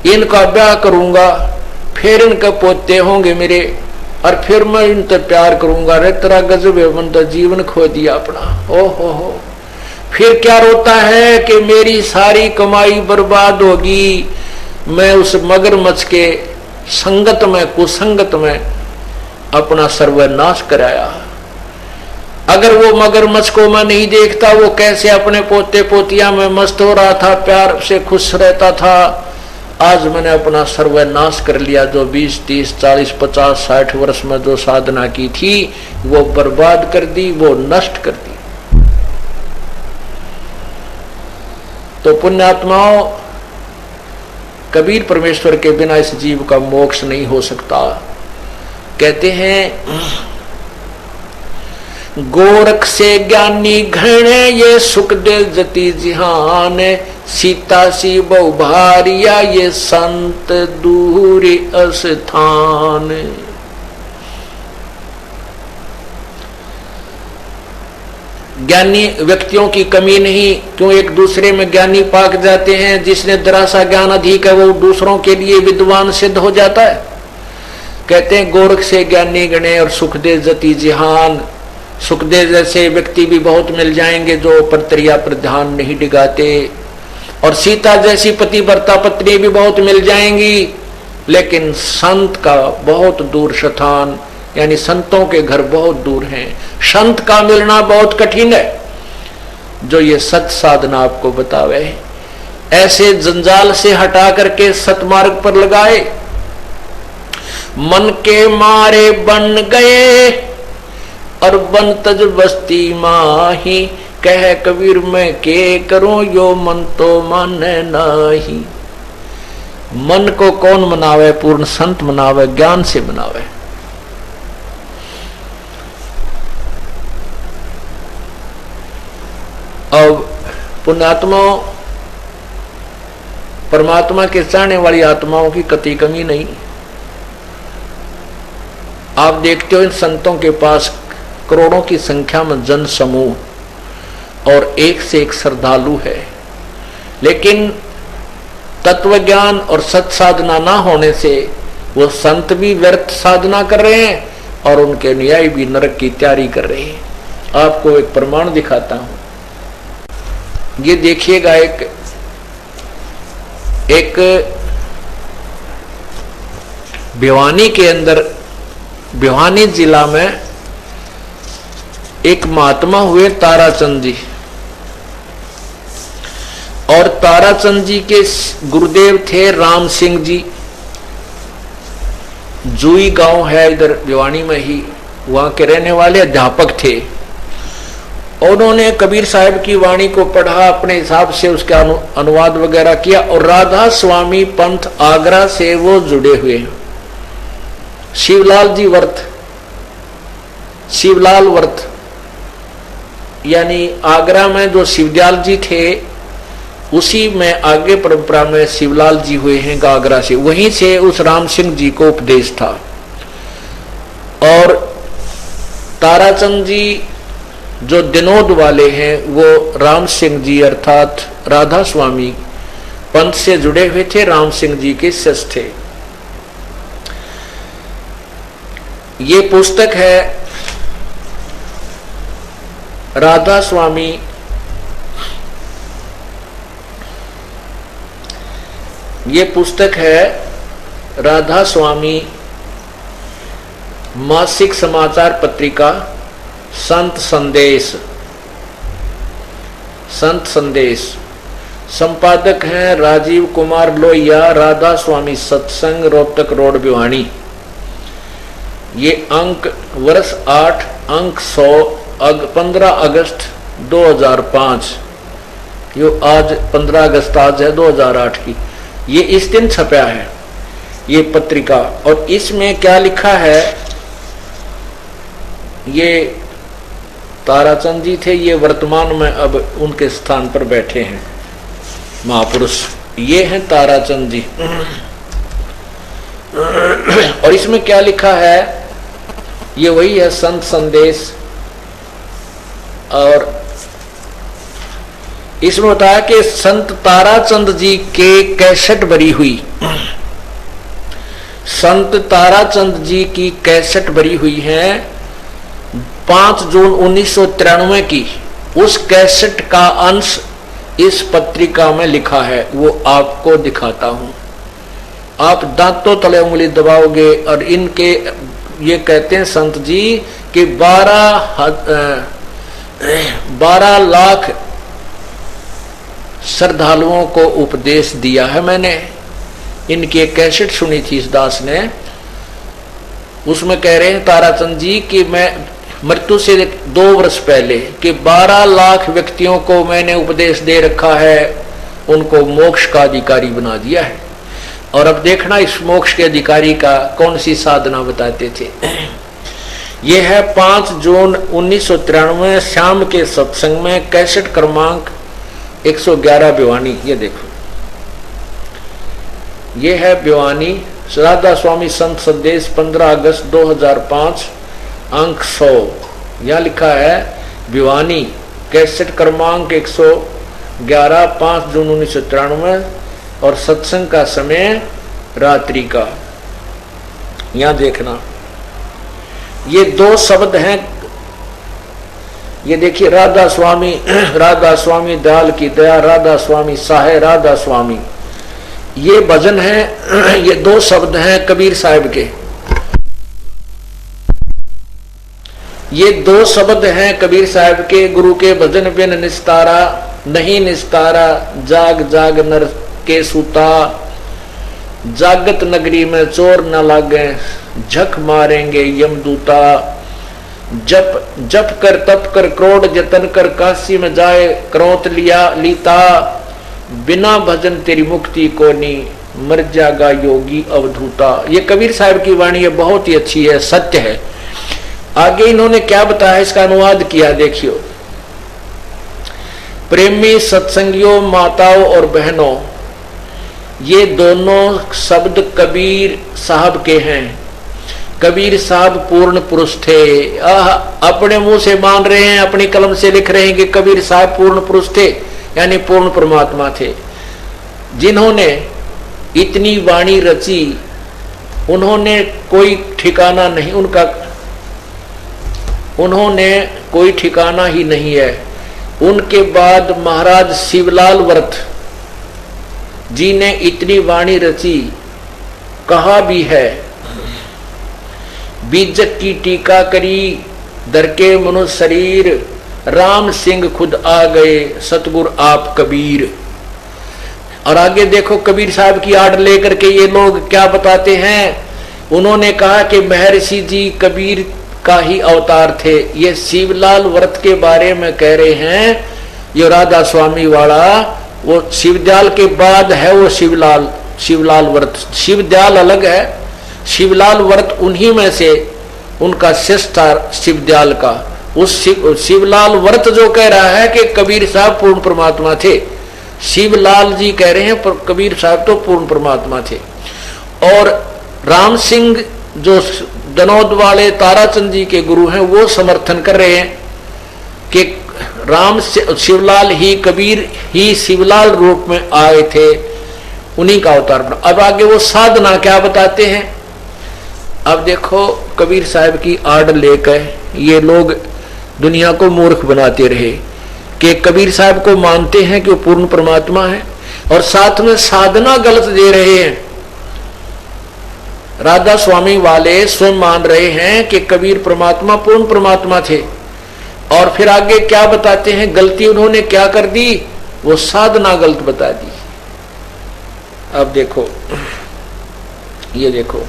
[SPEAKER 2] इनका ब्याह करूंगा, फिर इनके पोते होंगे मेरे, और फिर मैं इनसे प्यार करूंगा। रे तेरा गजब है, मन तो जीवन खो दिया अपना। ओ हो, फिर क्या रोता है कि मेरी सारी कमाई बर्बाद होगी, मैं उस मगरमच्छ के संगत में, कुसंगत में अपना सर्वनाश कराया। अगर वो मगरमच्छ को मैं नहीं देखता, वो कैसे अपने पोते पोतिया में मस्त हो रहा था, प्यार से खुश रहता था, आज मैंने अपना सर्वनाश कर लिया। जो 20, 30, 40, 50, 60 वर्ष में जो साधना की थी वो बर्बाद कर दी, वो नष्ट कर दी। तो पुण्यात्माओं, कबीर परमेश्वर के बिना इस जीव का मोक्ष नहीं हो सकता। कहते हैं गोरख से ज्ञानी घण ये सुख दे जति जिहान, सीता सी बहु भारिया ये संत दूरी अस्थान। ज्ञानी व्यक्तियों की कमी नहीं, क्यों एक दूसरे में ज्ञानी पाक जाते हैं। जिसने जरा सा ज्ञान अधिक है वो दूसरों के लिए विद्वान सिद्ध हो जाता है। कहते हैं गोरख से ज्ञानी गणे और सुखदेव जति जिहान। सुखदेव जैसे व्यक्ति भी बहुत मिल जाएंगे जो परतरिया पर ध्यान नहीं डिगाते, और सीता जैसी पतिव्रता पत्नी भी बहुत मिल जाएंगी, लेकिन संत का बहुत दूर स्थान, यानी संतों के घर बहुत दूर हैं। संत का मिलना बहुत कठिन है। जो ये सत साधना आपको बतावे, ऐसे जंजाल से हटा करके सतमार्ग पर लगाए। मन के मारे बन गए और बन तज बस्ती माही, कह कबीर मैं के करूं यो मन तो माने नाही। मन को कौन मनावे? पूर्ण संत मनावे, ज्ञान से मनावे। अब पुण्यात्माओं, परमात्मा के चाहने वाली आत्माओं की कतई कमी नहीं। आप देखते हो इन संतों के पास करोड़ों की संख्या में जन समूह और एक से एक श्रद्धालु है, लेकिन तत्व ज्ञान और सत साधना ना होने से वो संत भी व्यर्थ साधना कर रहे हैं और उनके अनुयायी भी नरक की तैयारी कर रहे हैं। आपको एक प्रमाण दिखाता हूं। ये देखिएगा, एक भिवानी के अंदर, भिवानी जिला में एक महात्मा हुए ताराचंद जी, और ताराचंद जी के गुरुदेव थे राम सिंह जी। जुई गांव है इधर भिवानी में ही, वहां के रहने वाले अध्यापक थे। उन्होंने कबीर साहब की वाणी को पढ़ा, अपने हिसाब से उसका अनुवाद वगैरह किया, और राधा स्वामी पंथ आगरा से वो जुड़े हुए हैं। शिवलाल जी वर्त, शिवलाल वर्त, यानी आगरा में जो शिवदयाल जी थे उसी में आगे परंपरा में शिवलाल जी हुए हैं आगरा से। वहीं से उस राम सिंह जी को उपदेश था। और ताराचंद जी जो दिनोद वाले हैं वो राम सिंह जी अर्थात राधा स्वामी पंथ से जुड़े हुए थे, राम सिंह जी के शिष्य थे। ये पुस्तक है राधा स्वामी, ये पुस्तक है राधा स्वामी मासिक समाचार पत्रिका संत संदेश। संत संदेश संपादक हैं राजीव कुमार लोहिया, राधा स्वामी सत्संग, रोहतक रोड, भिवानी। ये अंक वर्ष 8 अंक 100 15 अगस्त 2005। यो आज 15 अगस्त आज है 2008 की। ये इस दिन छपा है ये पत्रिका। और इसमें क्या लिखा है, ये ताराचंद जी थे, ये वर्तमान में अब उनके स्थान पर बैठे हैं महापुरुष। ये हैं ताराचंद जी। और इसमें क्या लिखा है, ये वही है संत संदेश। और इसमें बताया कि संत ताराचंद जी के कैसेट भरी हुई, संत ताराचंद जी की कैसेट भरी हुई है 5 जून 1993 की। उस कैसेट का अंश इस पत्रिका में लिखा है, वो आपको दिखाता हूं। आप दांतों तले उंगली दबाओगे। और इनके ये कहते हैं संत जी कि 12 लाख श्रद्धालुओं को उपदेश दिया है मैंने। इनकी एक कैसेट सुनी थी इस दास ने, उसमें कह रहे हैं ताराचंद जी कि मैं मृत्यु से 2 वर्ष पहले कि 12 लाख व्यक्तियों को मैंने उपदेश दे रखा है, उनको मोक्ष का अधिकारी बना दिया है। और अब देखना इस मोक्ष के अधिकारी का कौन सी साधना बताते थे। यह है 5 जून 1993 शाम के सत्संग में, कैसेट क्रमांक 111 भिवानी। ये देखो, ये है भिवानी, राधा स्वामी संत संदेश 15 अगस्त 2005 अंक 100। यह लिखा है भिवानी, कैसेट क्रमांक 111 5 जून 1993 और सत्संग का समय रात्रि का। यहां देखना, ये 2 शब्द हैं। ये देखिए, राधा स्वामी दयाल की दया, राधा स्वामी साहे राधा स्वामी, ये भजन है। ये 2 शब्द हैं कबीर साहब के। ये 2 शब्द हैं कबीर साहब के। गुरु के भजन बिन निस्तारा नहीं निस्तारा, जाग जाग नर के सूता, जागत नगरी में चोर न लागे, झक मारेंगे यमदूता। जप कर तप कर क्रोध जतन कर, काशी में जाए क्रोध लीता, बिना भजन तेरी मुक्ति को नी, मर जागा योगी अवधूता। ये कबीर साहब की वाणी है, बहुत ही अच्छी है, सत्य है। आगे इन्होंने क्या बताया, इसका अनुवाद किया, देखियो। प्रेमी सत्संगियों, माताओं और बहनों, ये दोनों शब्द कबीर साहब के हैं। कबीर साहब पूर्ण पुरुष थे। अपने मुंह से मान रहे हैं, अपनी कलम से लिख रहे हैं कि कबीर साहब पूर्ण पुरुष थे, यानी पूर्ण परमात्मा थे, जिन्होंने इतनी वाणी रची। उन्होंने कोई ठिकाना नहीं, उन्होंने कोई ठिकाना ही नहीं है। उनके बाद महाराज शिवलाल व्रत जी ने इतनी वाणी रची। कहा भी है, बीजक की टीका करी दर के मनुष्य शरीर, राम सिंह खुद आ गए सतगुर आप कबीर। और आगे देखो कबीर साहब की आड़ लेकर के ये लोग क्या बताते हैं। उन्होंने कहा कि महर्षि जी कबीर का ही अवतार थे। ये शिवलाल व्रत के बारे में कह रहे हैं। ये राधा स्वामी वाला वो शिवदयाल के बाद है, वो शिवलाल व्रत। शिवदयाल अलग है, शिवलाल व्रत उन्हीं में से उनका शिष्य था शिवदयाल का। उस शिवलाल व्रत जो कह रहा है कि कबीर साहब पूर्ण परमात्मा थे, शिवलाल जी कह रहे हैं पर कबीर साहब तो पूर्ण परमात्मा थे। और राम सिंह जो दनौद वाले ताराचंद जी के गुरु हैं, वो समर्थन कर रहे हैं कि शिवलाल ही कबीर ही शिवलाल रूप में आए थे, उन्हीं का अवतार बना। अब आगे वो साधना क्या बताते हैं। अब देखो कबीर साहब की आड़ लेकर ये लोग दुनिया को मूर्ख बनाते रहे कि कबीर साहब को मानते हैं कि वो पूर्ण परमात्मा है और साथ में साधना गलत दे रहे हैं। राधा स्वामी वाले स्वयं मान रहे हैं कि कबीर परमात्मा पूर्ण परमात्मा थे। और फिर आगे क्या बताते हैं, गलती उन्होंने क्या कर दी, वो साधना गलत बता दी। अब देखो, ये देखो,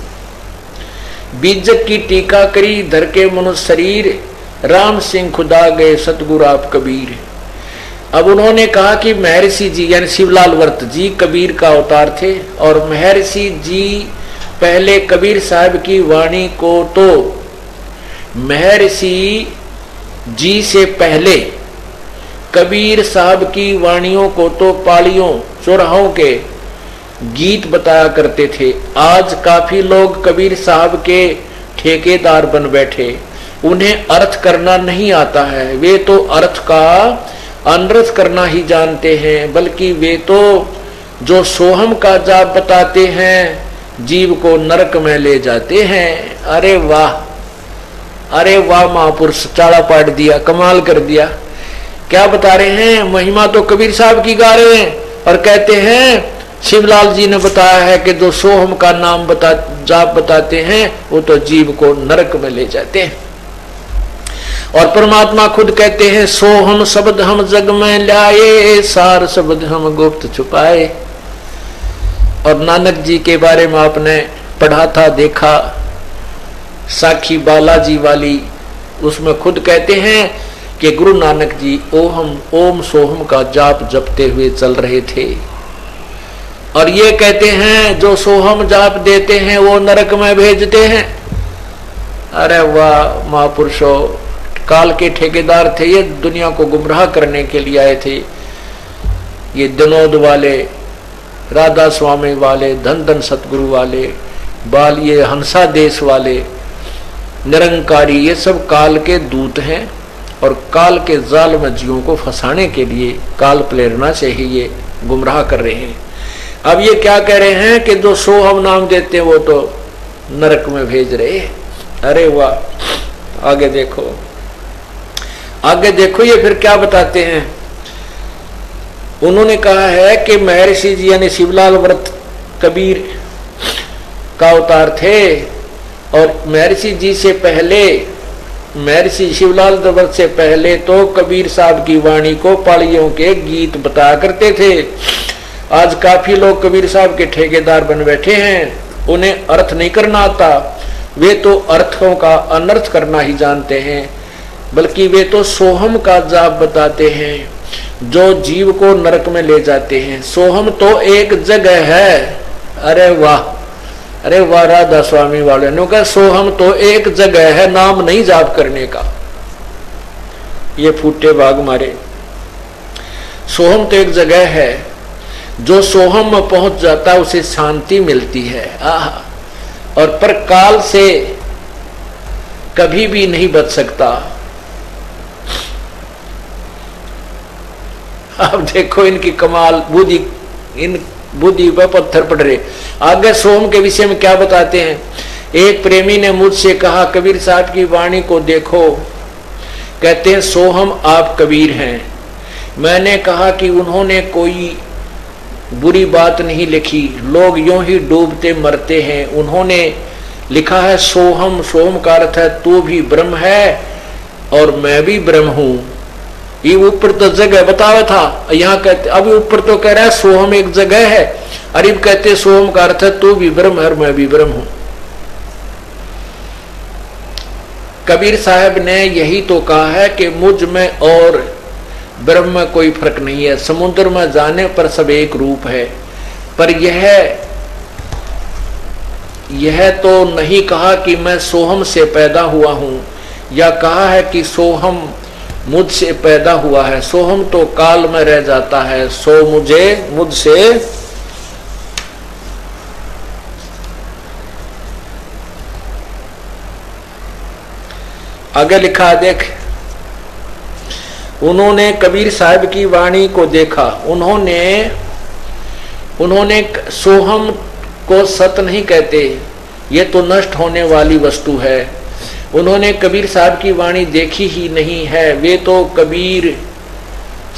[SPEAKER 2] बीजक की टीका करी धर के मनुष्य शरीर, राम सिंह खुदा गए सतगुरु आप कबीर। अब उन्होंने कहा कि महर्षि जी यानी शिवलाल वर्त जी कबीर का अवतार थे, और महर्षि जी पहले कबीर साहब की वाणी को तो महर्षि जी से पहले कबीर साहब की वाणियों को तो पालियों चौराहों के गीत बताया करते थे। आज काफी लोग कबीर साहब के ठेकेदार बन बैठे, उन्हें अर्थ करना नहीं आता है। वे तो अर्थ का अनर्थ करना ही जानते हैं, बल्कि वे तो जो सोहम का जाप बताते हैं जीव को नरक में ले जाते हैं। अरे वाह, अरे वाह, महापुरुष चाड़ा पाट दिया, कमाल कर दिया। क्या बता रहे हैं, महिमा तो कबीर साहब की गा रहे हैं और कहते हैं शिवलाल जी ने बताया है कि जो सोहम का नाम जाप बताते हैं वो तो जीव को नरक में ले जाते हैं। और परमात्मा खुद कहते हैं सोहम शब्द हम जग में लाए, सार शब्द हम गुप्त छुपाए। और नानक जी के बारे में आपने पढ़ा था, देखा, साखी बालाजी वाली, उसमें खुद कहते हैं कि गुरु नानक जी ओम सोहम का जाप जपते हुए चल रहे थे। और ये कहते हैं जो सोहम जाप देते हैं वो नरक में भेजते हैं। अरे वाह महापुरुषों, काल के ठेकेदार थे ये, दुनिया को गुमराह करने के लिए आए थे। ये विनोद वाले, राधा स्वामी वाले, धन धन सतगुरु वाले, बाल ये हंसा देश वाले, निरंकारी, ये सब काल के दूत हैं और काल के जाल में जीवों को फंसाने के लिए काल प्रेरणा से ही ये गुमराह कर रहे हैं। अब ये क्या कह रहे हैं कि जो सोहम नाम देते हैं वो तो नरक में भेज रहे हैं। अरे वाह, आगे देखो, आगे देखो, ये फिर क्या बताते हैं। उन्होंने कहा है कि महर्षि जी यानी शिवलाल व्रत कबीर का अवतार थे, और महर्षि जी से पहले, महर्षि शिवलाल व्रत से पहले तो कबीर साहब की वाणी को पालियों के गीत बताया करते थे। आज काफी लोग कबीर साहब के ठेकेदार बन बैठे हैं, उन्हें अर्थ नहीं करना आता। वे तो अर्थों का अनर्थ करना ही जानते हैं, बल्कि वे तो सोहम का जाप बताते हैं जो जीव को नरक में ले जाते हैं। सोहम तो एक जगह है। अरे वाह, अरे वाह, राधा स्वामी वाले ने कहा सोहम तो एक जगह है, नाम नहीं जाप करने का। ये फूटे भाग मारे। सोहम तो एक जगह है, जो सोहम में पहुंच जाता है उसे शांति मिलती है। और पर काल से कभी भी नहीं बच सकता। अब देखो इनकी कमाल बुद्धि, इन बुद्धि पर पत्थर पड़ रहे। आगे सोहम के विषय में क्या बताते हैं। एक प्रेमी ने मुझसे कहा कबीर साहब की वाणी को देखो, कहते हैं सोहम आप कबीर हैं। मैंने कहा कि उन्होंने कोई बुरी बात नहीं लिखी, लोग यूं ही डूबते मरते हैं। उन्होंने लिखा है सोहम, सोहम का अर्थ है तू भी ब्रह्म है और मैं भी ब्रह्म हूं। ये ऊपर तो जगह बताया था, यहाँ कहते अभी ऊपर तो कह रहा है सोहम एक जगह है, अरिब कहते सोहम का अर्थ है तू भी ब्रह्म है और मैं भी ब्रह्म हूं। कबीर साहब ने यही तो कहा है कि मुझ में और ब्रह्म में कोई फर्क नहीं है, समुद्र में जाने पर सब एक रूप है। पर यह तो नहीं कहा कि मैं सोहम से पैदा हुआ हूं, या कहा है कि सोहम मुझसे पैदा हुआ है। सोहम तो काल में रह जाता है, सो मुझसे आगे लिखा देख। उन्होंने कबीर साहब की वाणी को देखा, उन्होंने सोहम को सत नहीं कहते, ये तो नष्ट होने वाली वस्तु है। उन्होंने कबीर साहब की वाणी देखी ही नहीं है। वे तो कबीर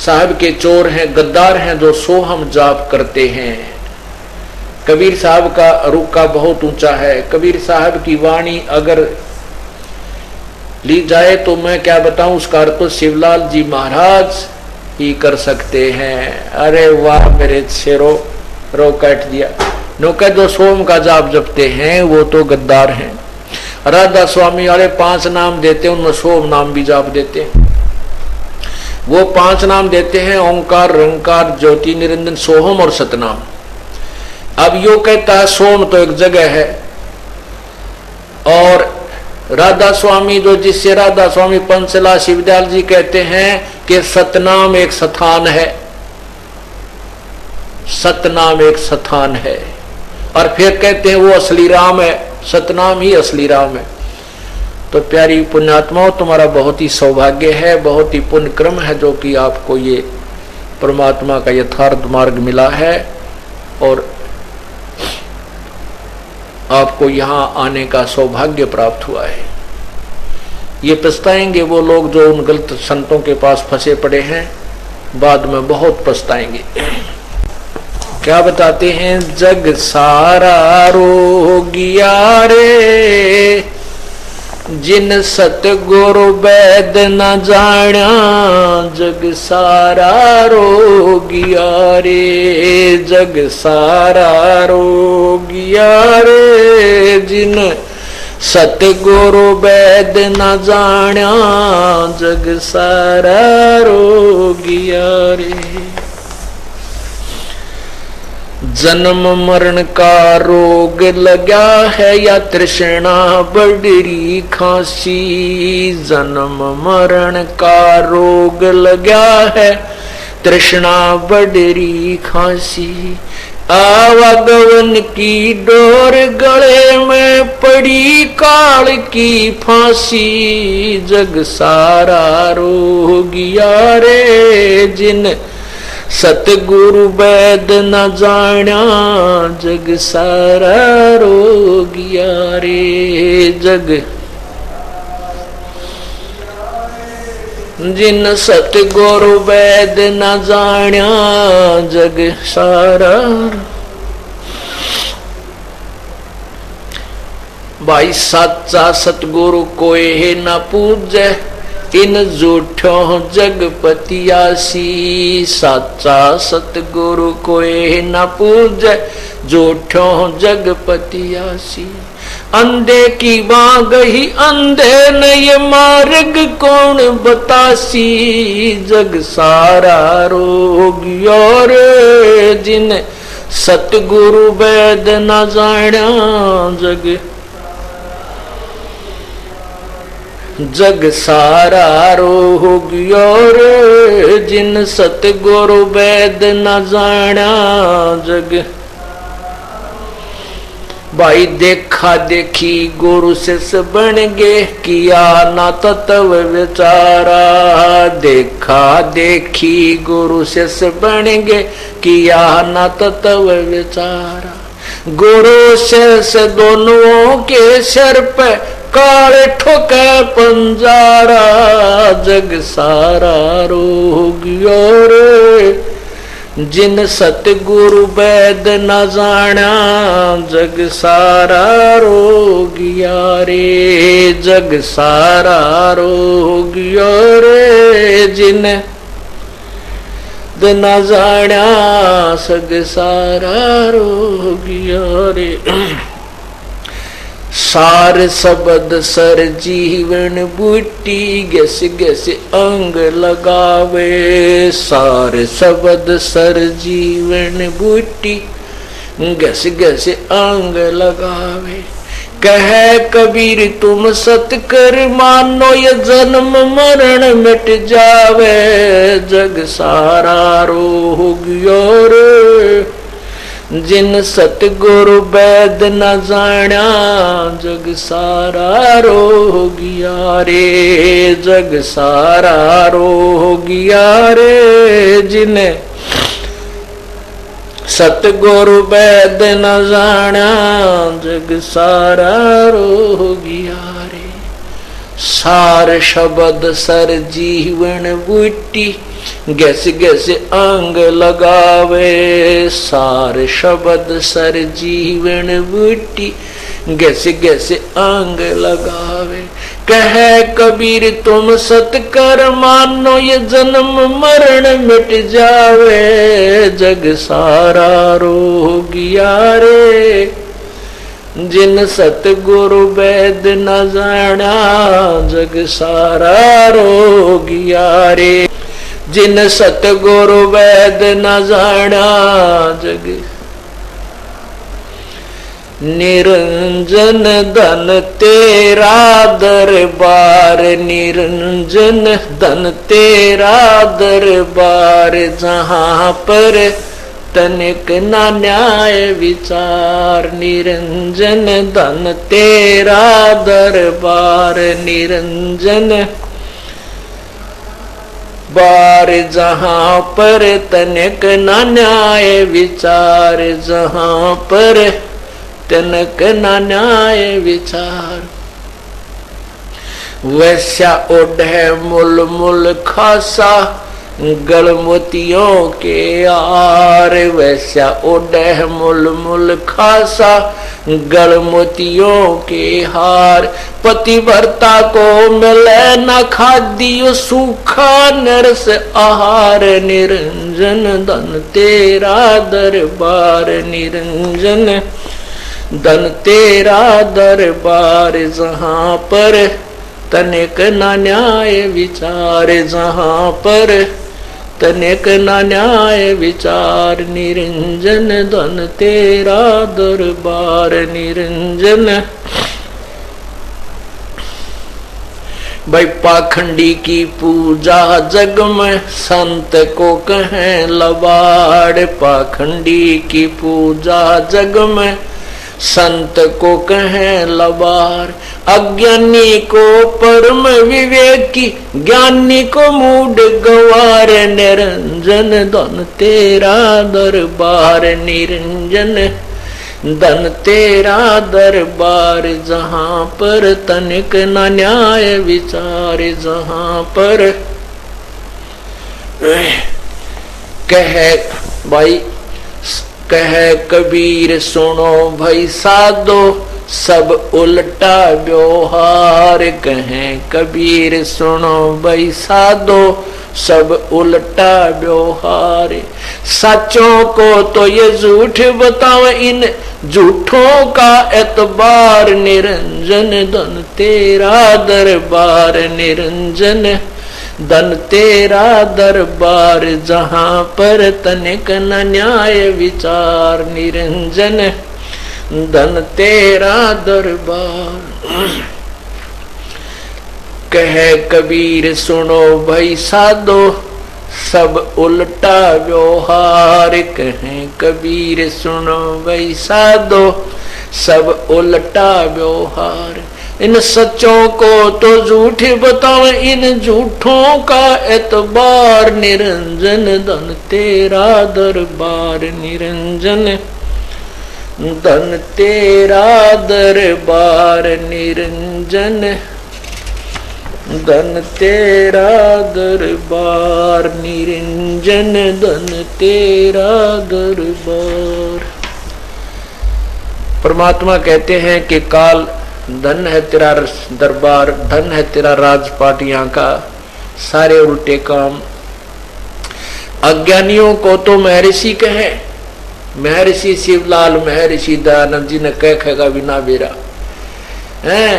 [SPEAKER 2] साहब के चोर हैं, गद्दार हैं, जो सोहम जाप करते हैं। कबीर साहब का रुका बहुत ऊंचा है। कबीर साहब की वाणी अगर ली जाए तो मैं क्या बताऊं, उसका अर्थ तो शिवलाल जी महाराज ही कर सकते हैं। अरे वाह मेरे शेरो, रो काट दिया। नौका जो सोम का जाप जपते हैं वो तो गद्दार हैं। राधा स्वामी वाले 5 नाम देते हैं, उनमें सोम नाम भी जाप देते हैं। वो 5 नाम देते हैं, ओंकार, रंकार, ज्योति, निरंजन, सोहम और सतनाम। अब यो कहता है सोम तो एक जगह है, और राधा स्वामी जो जिससे राधा स्वामी पंचला शिवदयाल जी कहते हैं कि सतनाम एक स्थान है, सतनाम एक स्थान है, और फिर कहते हैं वो असली राम है, सतनाम ही असली राम है। तो प्यारी पुण्यात्माओं, तुम्हारा बहुत ही सौभाग्य है, बहुत ही पुण्य क्रम है जो कि आपको ये परमात्मा का यथार्थ मार्ग मिला है, और आपको यहाँ आने का सौभाग्य प्राप्त हुआ है। ये पछताएंगे वो लोग जो उन गलत संतों के पास फंसे पड़े हैं, बाद में बहुत पछताएंगे। क्या बताते हैं, जग सारा रोगिया रे, जिन सतगुरु वैद न जाण्या, जग सारा रोगिया रे, जग सारा रोगिया रे, जिन सतगुरु वैद न जाण्या, जग सारा रोगिया रे। जन्म मरण का रोग लगा है या तृष्णा बड़ी खांसी, जन्म मरण का रोग लगा है तृष्णा बड़ी खांसी, आवागवन की डोर गले में पड़ी काल की फांसी, जग सारा रोगिया रे, जिन सतगुरु वैद न जाण्या, जग सारा रोगिया रे, जग जिन सतगुरु वैद न जाण्या, जग सारा। भाई साचा सतगुरु कोई न पूजे, इन झूठों जगपतियासी, साचा सतगुरु कोई न पूजे, झूठों जगपतियासी। अंधे की बांग ही अंधे न ये मार्ग कौन बतासी, जग सारा रोगिया रे, जिन सतगुरु वैद न जाण्या, जग जग सारा रोगिया रे, जिन सतगुरु वैद न जाण्या, जग। भाई देखा देखी गुरु शिष्य बन गे, किया ना तत्व विचारा, देखा देखी गुरु शिष्य बन गे, किया ना तत्व विचारा। गुरु शिष्य दोनों के सिर पे काले ठोके पंजारा, जग सारा रोगिया रे, जिन सतगुरु वैद न जाण्या, जग सारा रोगिया रे, जग सारा रोगिया रे, जिन न जाण्या, जग सारा रोगिया रे। सार शब्द सर जीवन बूटी, गस गस अंग लगावे, सार शब्द सर जीवन बूटी, गस गस अंग लगावे। कहे कबीर तुम सत कर मानो, ये जन्म मरण मिट जावे, जग सारा रोगिया रे, जिन सतगुरु वैद न जाण्या, जग सारा रोगिया रे, जग सारा रोगिया रे, जिन सतगुरु वैद न जाण्या, जग सारा रोगिया रे। सार शब्द सर जीवन बूटी, गैसे गैसे अंग लगावे सार शब्द सर जीवन बूटी गैसे गैसे अंग लगावे। कहे कबीर तुम सतकर मानो ये जन्म मरण मिट जावे जग सारा रोगिया रे जिन सतगुरु वैद न जाना जग सारा रोगिया रे जिन सतगुरु वैद न जाना जग। निरंजन धन तेरा दरबार निरंजन धन तेरा दरबार जहाँ पर तनिक न न्याय विचार निरंजन धन तेरा दरबार निरंजन बार जहाँ पर तनिक न न्याय विचार जहाँ पर तनिक न न्याय विचार। वैश्या ओढ़े मुल मुल खासा गलमोतियों के आर वैश्या ओढ़े मुल मुल खासा गलमोतियों के हार। पतिव्रता को मिले न खाद्य सूखा नरस आहार निरंजन धन तेरा दरबार निरंजन धन तेरा दरबार जहाँ पर तनिक न न्याय विचार जहाँ पर तनिक न न्याय विचार निरंजन धन तेरा दरबार निरंजन। भाई पाखंडी की पूजा जग में संत को कहें लबाड़ पाखंडी की पूजा जग में संत को कहें लबार। अज्ञानी को परम विवेकी ज्ञानी को मूड गवार निरंजन धन तेरा दरबार निरंजन धन तेरा दरबार जहाँ पर तनिक न न्याय विचार जहाँ पर। कहे भाई कहे कबीर सुनो भाई साधो सब उल्टा व्यवहार कहे कबीर सुनो भाई साधो सब उल्टा व्यवहार। सच्चों को तो ये झूठ बताओ इन झूठों का एतबार निरंजन धन तेरा दरबार निरंजन धन तेरा दरबार जहाँ पर तनिक न न्याय विचार निरंजन धन तेरा दरबार। कहे कबीर सुनो भाई साधो सब उल्टा व्यवहार कहे कबीर सुनो भाई साधो सब उल्टा व्यवहार। इन सच्चों को तो झूठ बताओ इन झूठों का एतबार निरंजन धन तेरा दरबार निरंजन धन तेरा दरबार निरंजन धन तेरा दरबार निरंजन धन तेरा दरबार। परमात्मा कहते हैं कि काल धन है तेरा दरबार धन है तेरा राजपाट यहाँ का सारे उल्टे काम। अज्ञानियों को तो महर्षि कहे महर्षि शिवलाल महर्षि दयानंद जी ने कहेगा बिना बेरा है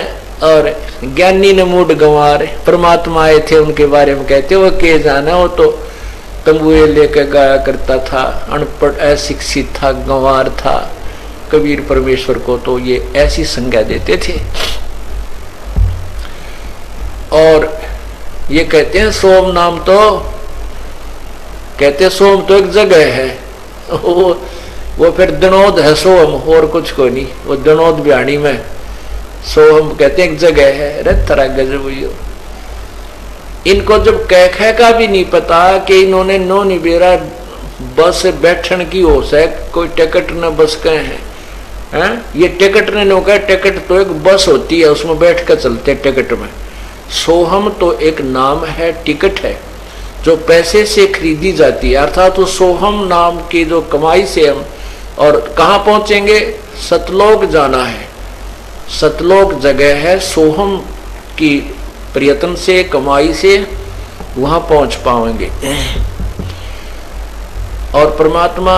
[SPEAKER 2] और ज्ञानी ने मूड गंवार। परमात्मा आए थे उनके बारे में कहते वो के जाना वो तो तंबुए लेकर गाया करता था अनपढ़ अशिक्षित था गंवार था। कबीर परमेश्वर को तो ये ऐसी संज्ञा देते थे। और ये कहते हैं सोम नाम तो कहते सोम तो एक जगह है वो फिर दनोद है सोम और कुछ को नहीं। वो दनोद बिहाड़ी में सोम कहते हैं एक जगह है। रतरा गजब हुई इनको जब कह का भी नहीं पता कि इन्होंने नो निबेरा बस बैठन की होश है कोई टिकट न बस कहे हैं ये टिकट ने नो कहा टिकट तो एक बस होती है उसमें बैठ कर चलते टिकट में। सोहम तो एक नाम है टिकट है। जो पैसे से खरीदी जाती है, अर्थात तो सोहम नाम की जो कमाई से हम और कहाँ पहुंचेंगे, सतलोक जाना है। सतलोक जगह है, सोहम की प्रयत्न से कमाई से वहां पहुंच पाएंगे। और परमात्मा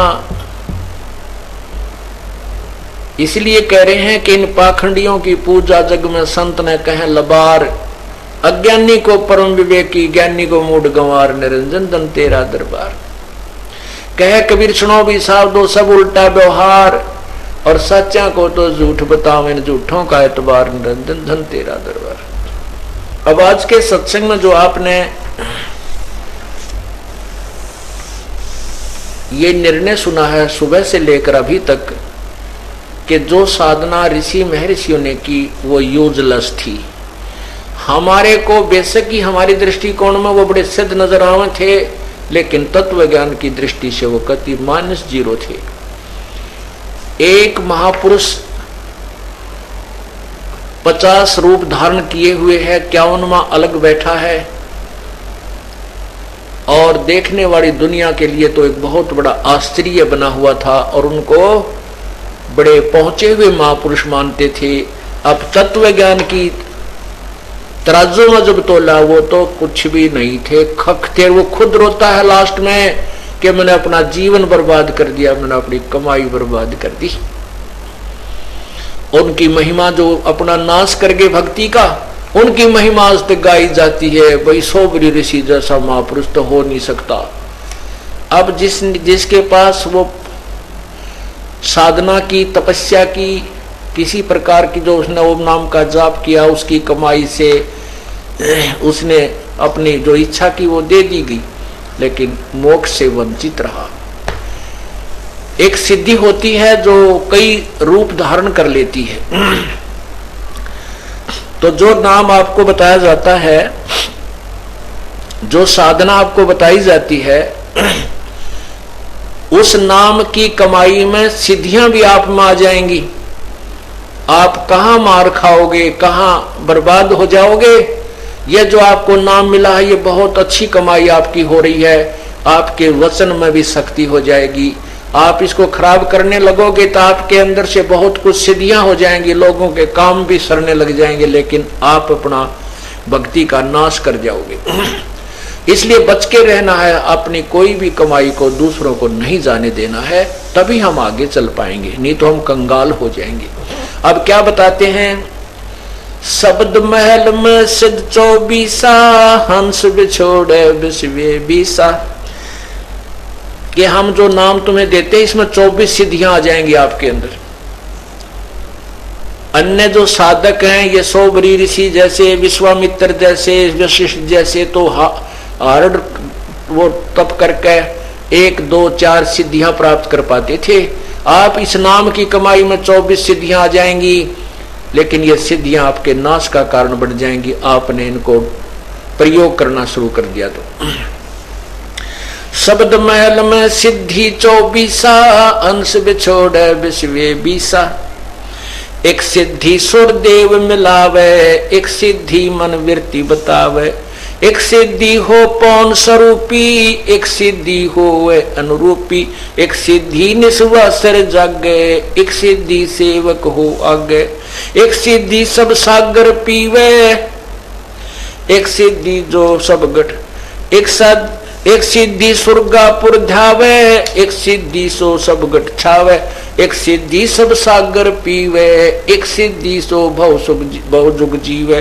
[SPEAKER 2] इसलिए कह रहे हैं कि इन पाखंडियों की पूजा जग में संत ने कहे लबार, अज्ञानी को परम विवेकी, ज्ञानी को मूड गंवार, निरंजन धन तेरा दरबार। कहे कबीर सुनो भी साव दो सब उल्टा व्यवहार, और सच्चा को तो झूठ बताओ, इन झूठों का एतबार, निरंजन धन तेरा दरबार। अब आज के सत्संग में जो आपने ये निर्णय सुना है सुबह से लेकर अभी तक कि जो साधना ऋषि महर्षियों ने की वो यूजलेस थी। हमारे को बेशक ही हमारी दृष्टिकोण में वो बड़े सिद्ध नजर आवे थे, लेकिन तत्व ज्ञान की दृष्टि से वो कति -0 थे। एक महापुरुष 50 रूप धारण किए हुए है, 51वां अलग बैठा है, और देखने वाली दुनिया के लिए तो एक बहुत बड़ा आश्चर्य बना हुआ था, और उनको बड़े पहुंचे हुए महापुरुष मानते थे। अब तत्व ज्ञान की तराजू में जब तोला वो तो कुछ भी नहीं थे, खक थे। वो खुद रोता है लास्ट में कि मैंने अपना जीवन बर्बाद कर दिया, मैंने अपनी कमाई बर्बाद कर दी। उनकी महिमा जो अपना नाश कर गए भक्ति का, उनकी महिमा आज तक गाई जाती है। भाई सोबरी ऋषि जैसा महापुरुष तो हो नहीं सकता। अब जिसके पास वो साधना की, तपस्या की, किसी प्रकार की जो उसने ओम नाम का जाप किया, उसकी कमाई से उसने अपनी जो इच्छा की वो दे दी गई, लेकिन मोक्ष से वंचित रहा। एक सिद्धि होती है जो कई रूप धारण कर लेती है। तो जो नाम आपको बताया जाता है, जो साधना आपको बताई जाती है, उस नाम की कमाई में सिद्धियां भी आप में आ जाएंगी। आप कहां मार खाओगे, कहां बर्बाद हो जाओगे। यह जो आपको नाम मिला है, ये बहुत अच्छी कमाई आपकी हो रही है। आपके वचन में भी शक्ति हो जाएगी। आप इसको खराब करने लगोगे तो आपके अंदर से बहुत कुछ सिद्धियां हो जाएंगी, लोगों के काम भी सरने लग जाएंगे, लेकिन आप अपना भक्ति का नाश कर जाओगे। इसलिए बच के रहना है, अपनी कोई भी कमाई को दूसरों को नहीं जाने देना है, तभी हम आगे चल पाएंगे, नहीं तो हम कंगाल हो जाएंगे। अब क्या बताते हैं, शब्द महल में सिद्ध 24, हंस बिछोड़े विश्वे 20। कि हम जो नाम तुम्हें देते हैं इसमें 24 सिद्धियां आ जाएंगी आपके अंदर। अन्य जो साधक हैं, ये सोबरी ऋषि जैसे, विश्वामित्र जैसे, वशिष्ठ जैसे, तो हार्ड वो तप करके 1, 2, 4 सिद्धियां प्राप्त कर पाते थे। आप इस नाम की कमाई में 24 सिद्धियां आ जाएंगी, लेकिन ये सिद्धियां आपके नाश का कारण बन जाएंगी, आपने इनको प्रयोग करना शुरू कर दिया तो। शब्द महल में सिद्धि 24, अंश बिछोड़े विश्वे 20। एक सिद्धि सुर देव मिलावे, एक सिद्धि मन वृत्ति बतावे। एक सिद्धि हो पौन स्वरूपी, एक सिद्धि हो अनुरूपी। एक सिद्धि निस्वासर जागे, एक सिद्धि सेवक हो आगे। एक सिद्धि सब सागर पीवे, एक सिद्धि जो सब गठ। एक सिद्धि सुरगापुर ध्यावे, एक सिद्धि सो सब गठ छावे। एक सिद्धि सब सागर पीवे, एक सिद्धि सो बहु जुग जीवे।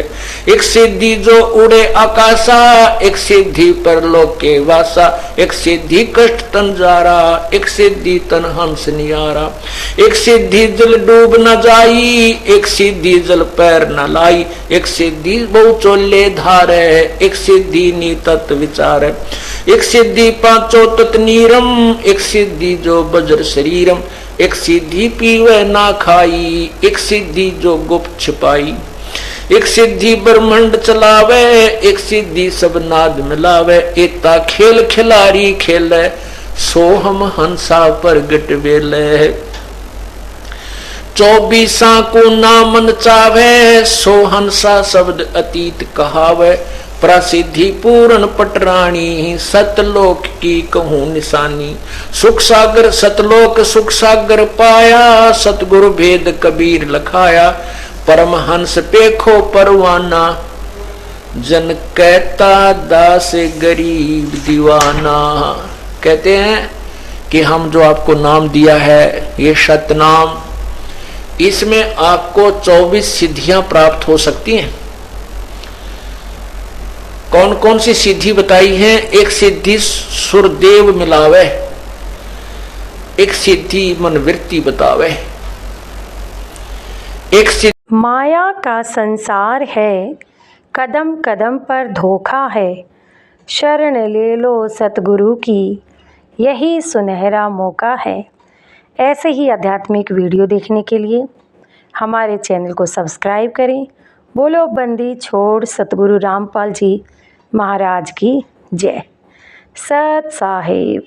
[SPEAKER 2] एक सिद्धि जो उड़े आकाशा, एक सिद्धि परलोक के वासा। एक सिद्धि कष्ट तन जारा, एक सिद्धि तन हंस नियारा। एक सिद्धि जल डूब न जाई, एक सिद्धि जल पैर न लाई। एक सिद्धि बहु चोले धारे, एक सिद्धि नी तत्व विचार। एक सिद्धि पांचों तत् नीरम, एक सिद्धि जो वज्र शरीरम। एक सिद्धि पीवे ना खाई, एक सिद्धि जो गुप्त छिपाई। एक सिद्धि ब्रह्मांड चलावे, एक सिद्धि सब नाद मिलावे। एता खेल खिलारी खेले, सो हम हंसा प्रगट वेले। 24 को नामन चावे, सो हंसा शब्द अतीत कहावे। प्रसिद्धि पूर्ण पटरानी, सतलोक की कहूँ निशानी। सुख सागर सतलोक सुख सागर पाया, सतगुरु भेद कबीर लखाया। परमहंस पेखो परवाना, जन कहता दास गरीब दीवाना। कहते हैं कि हम जो आपको नाम दिया है ये सतनाम, इसमें आपको 24 सिद्धियां प्राप्त हो सकती हैं। कौन कौन सी सिद्धि बताई है? एक सिद्धि सुरदेव मिलावे, एक सिद्धि मनवृत्ति बतावे, एक सिद्धि
[SPEAKER 1] माया का संसार है, कदम कदम पर धोखा है। शरण ले लो सतगुरु की, यही सुनहरा मौका है। ऐसे ही आध्यात्मिक वीडियो देखने के लिए हमारे चैनल को सब्सक्राइब करें। बोलो बंदी छोड़ सतगुरु रामपाल जी महाराज की जय। सत साहिब।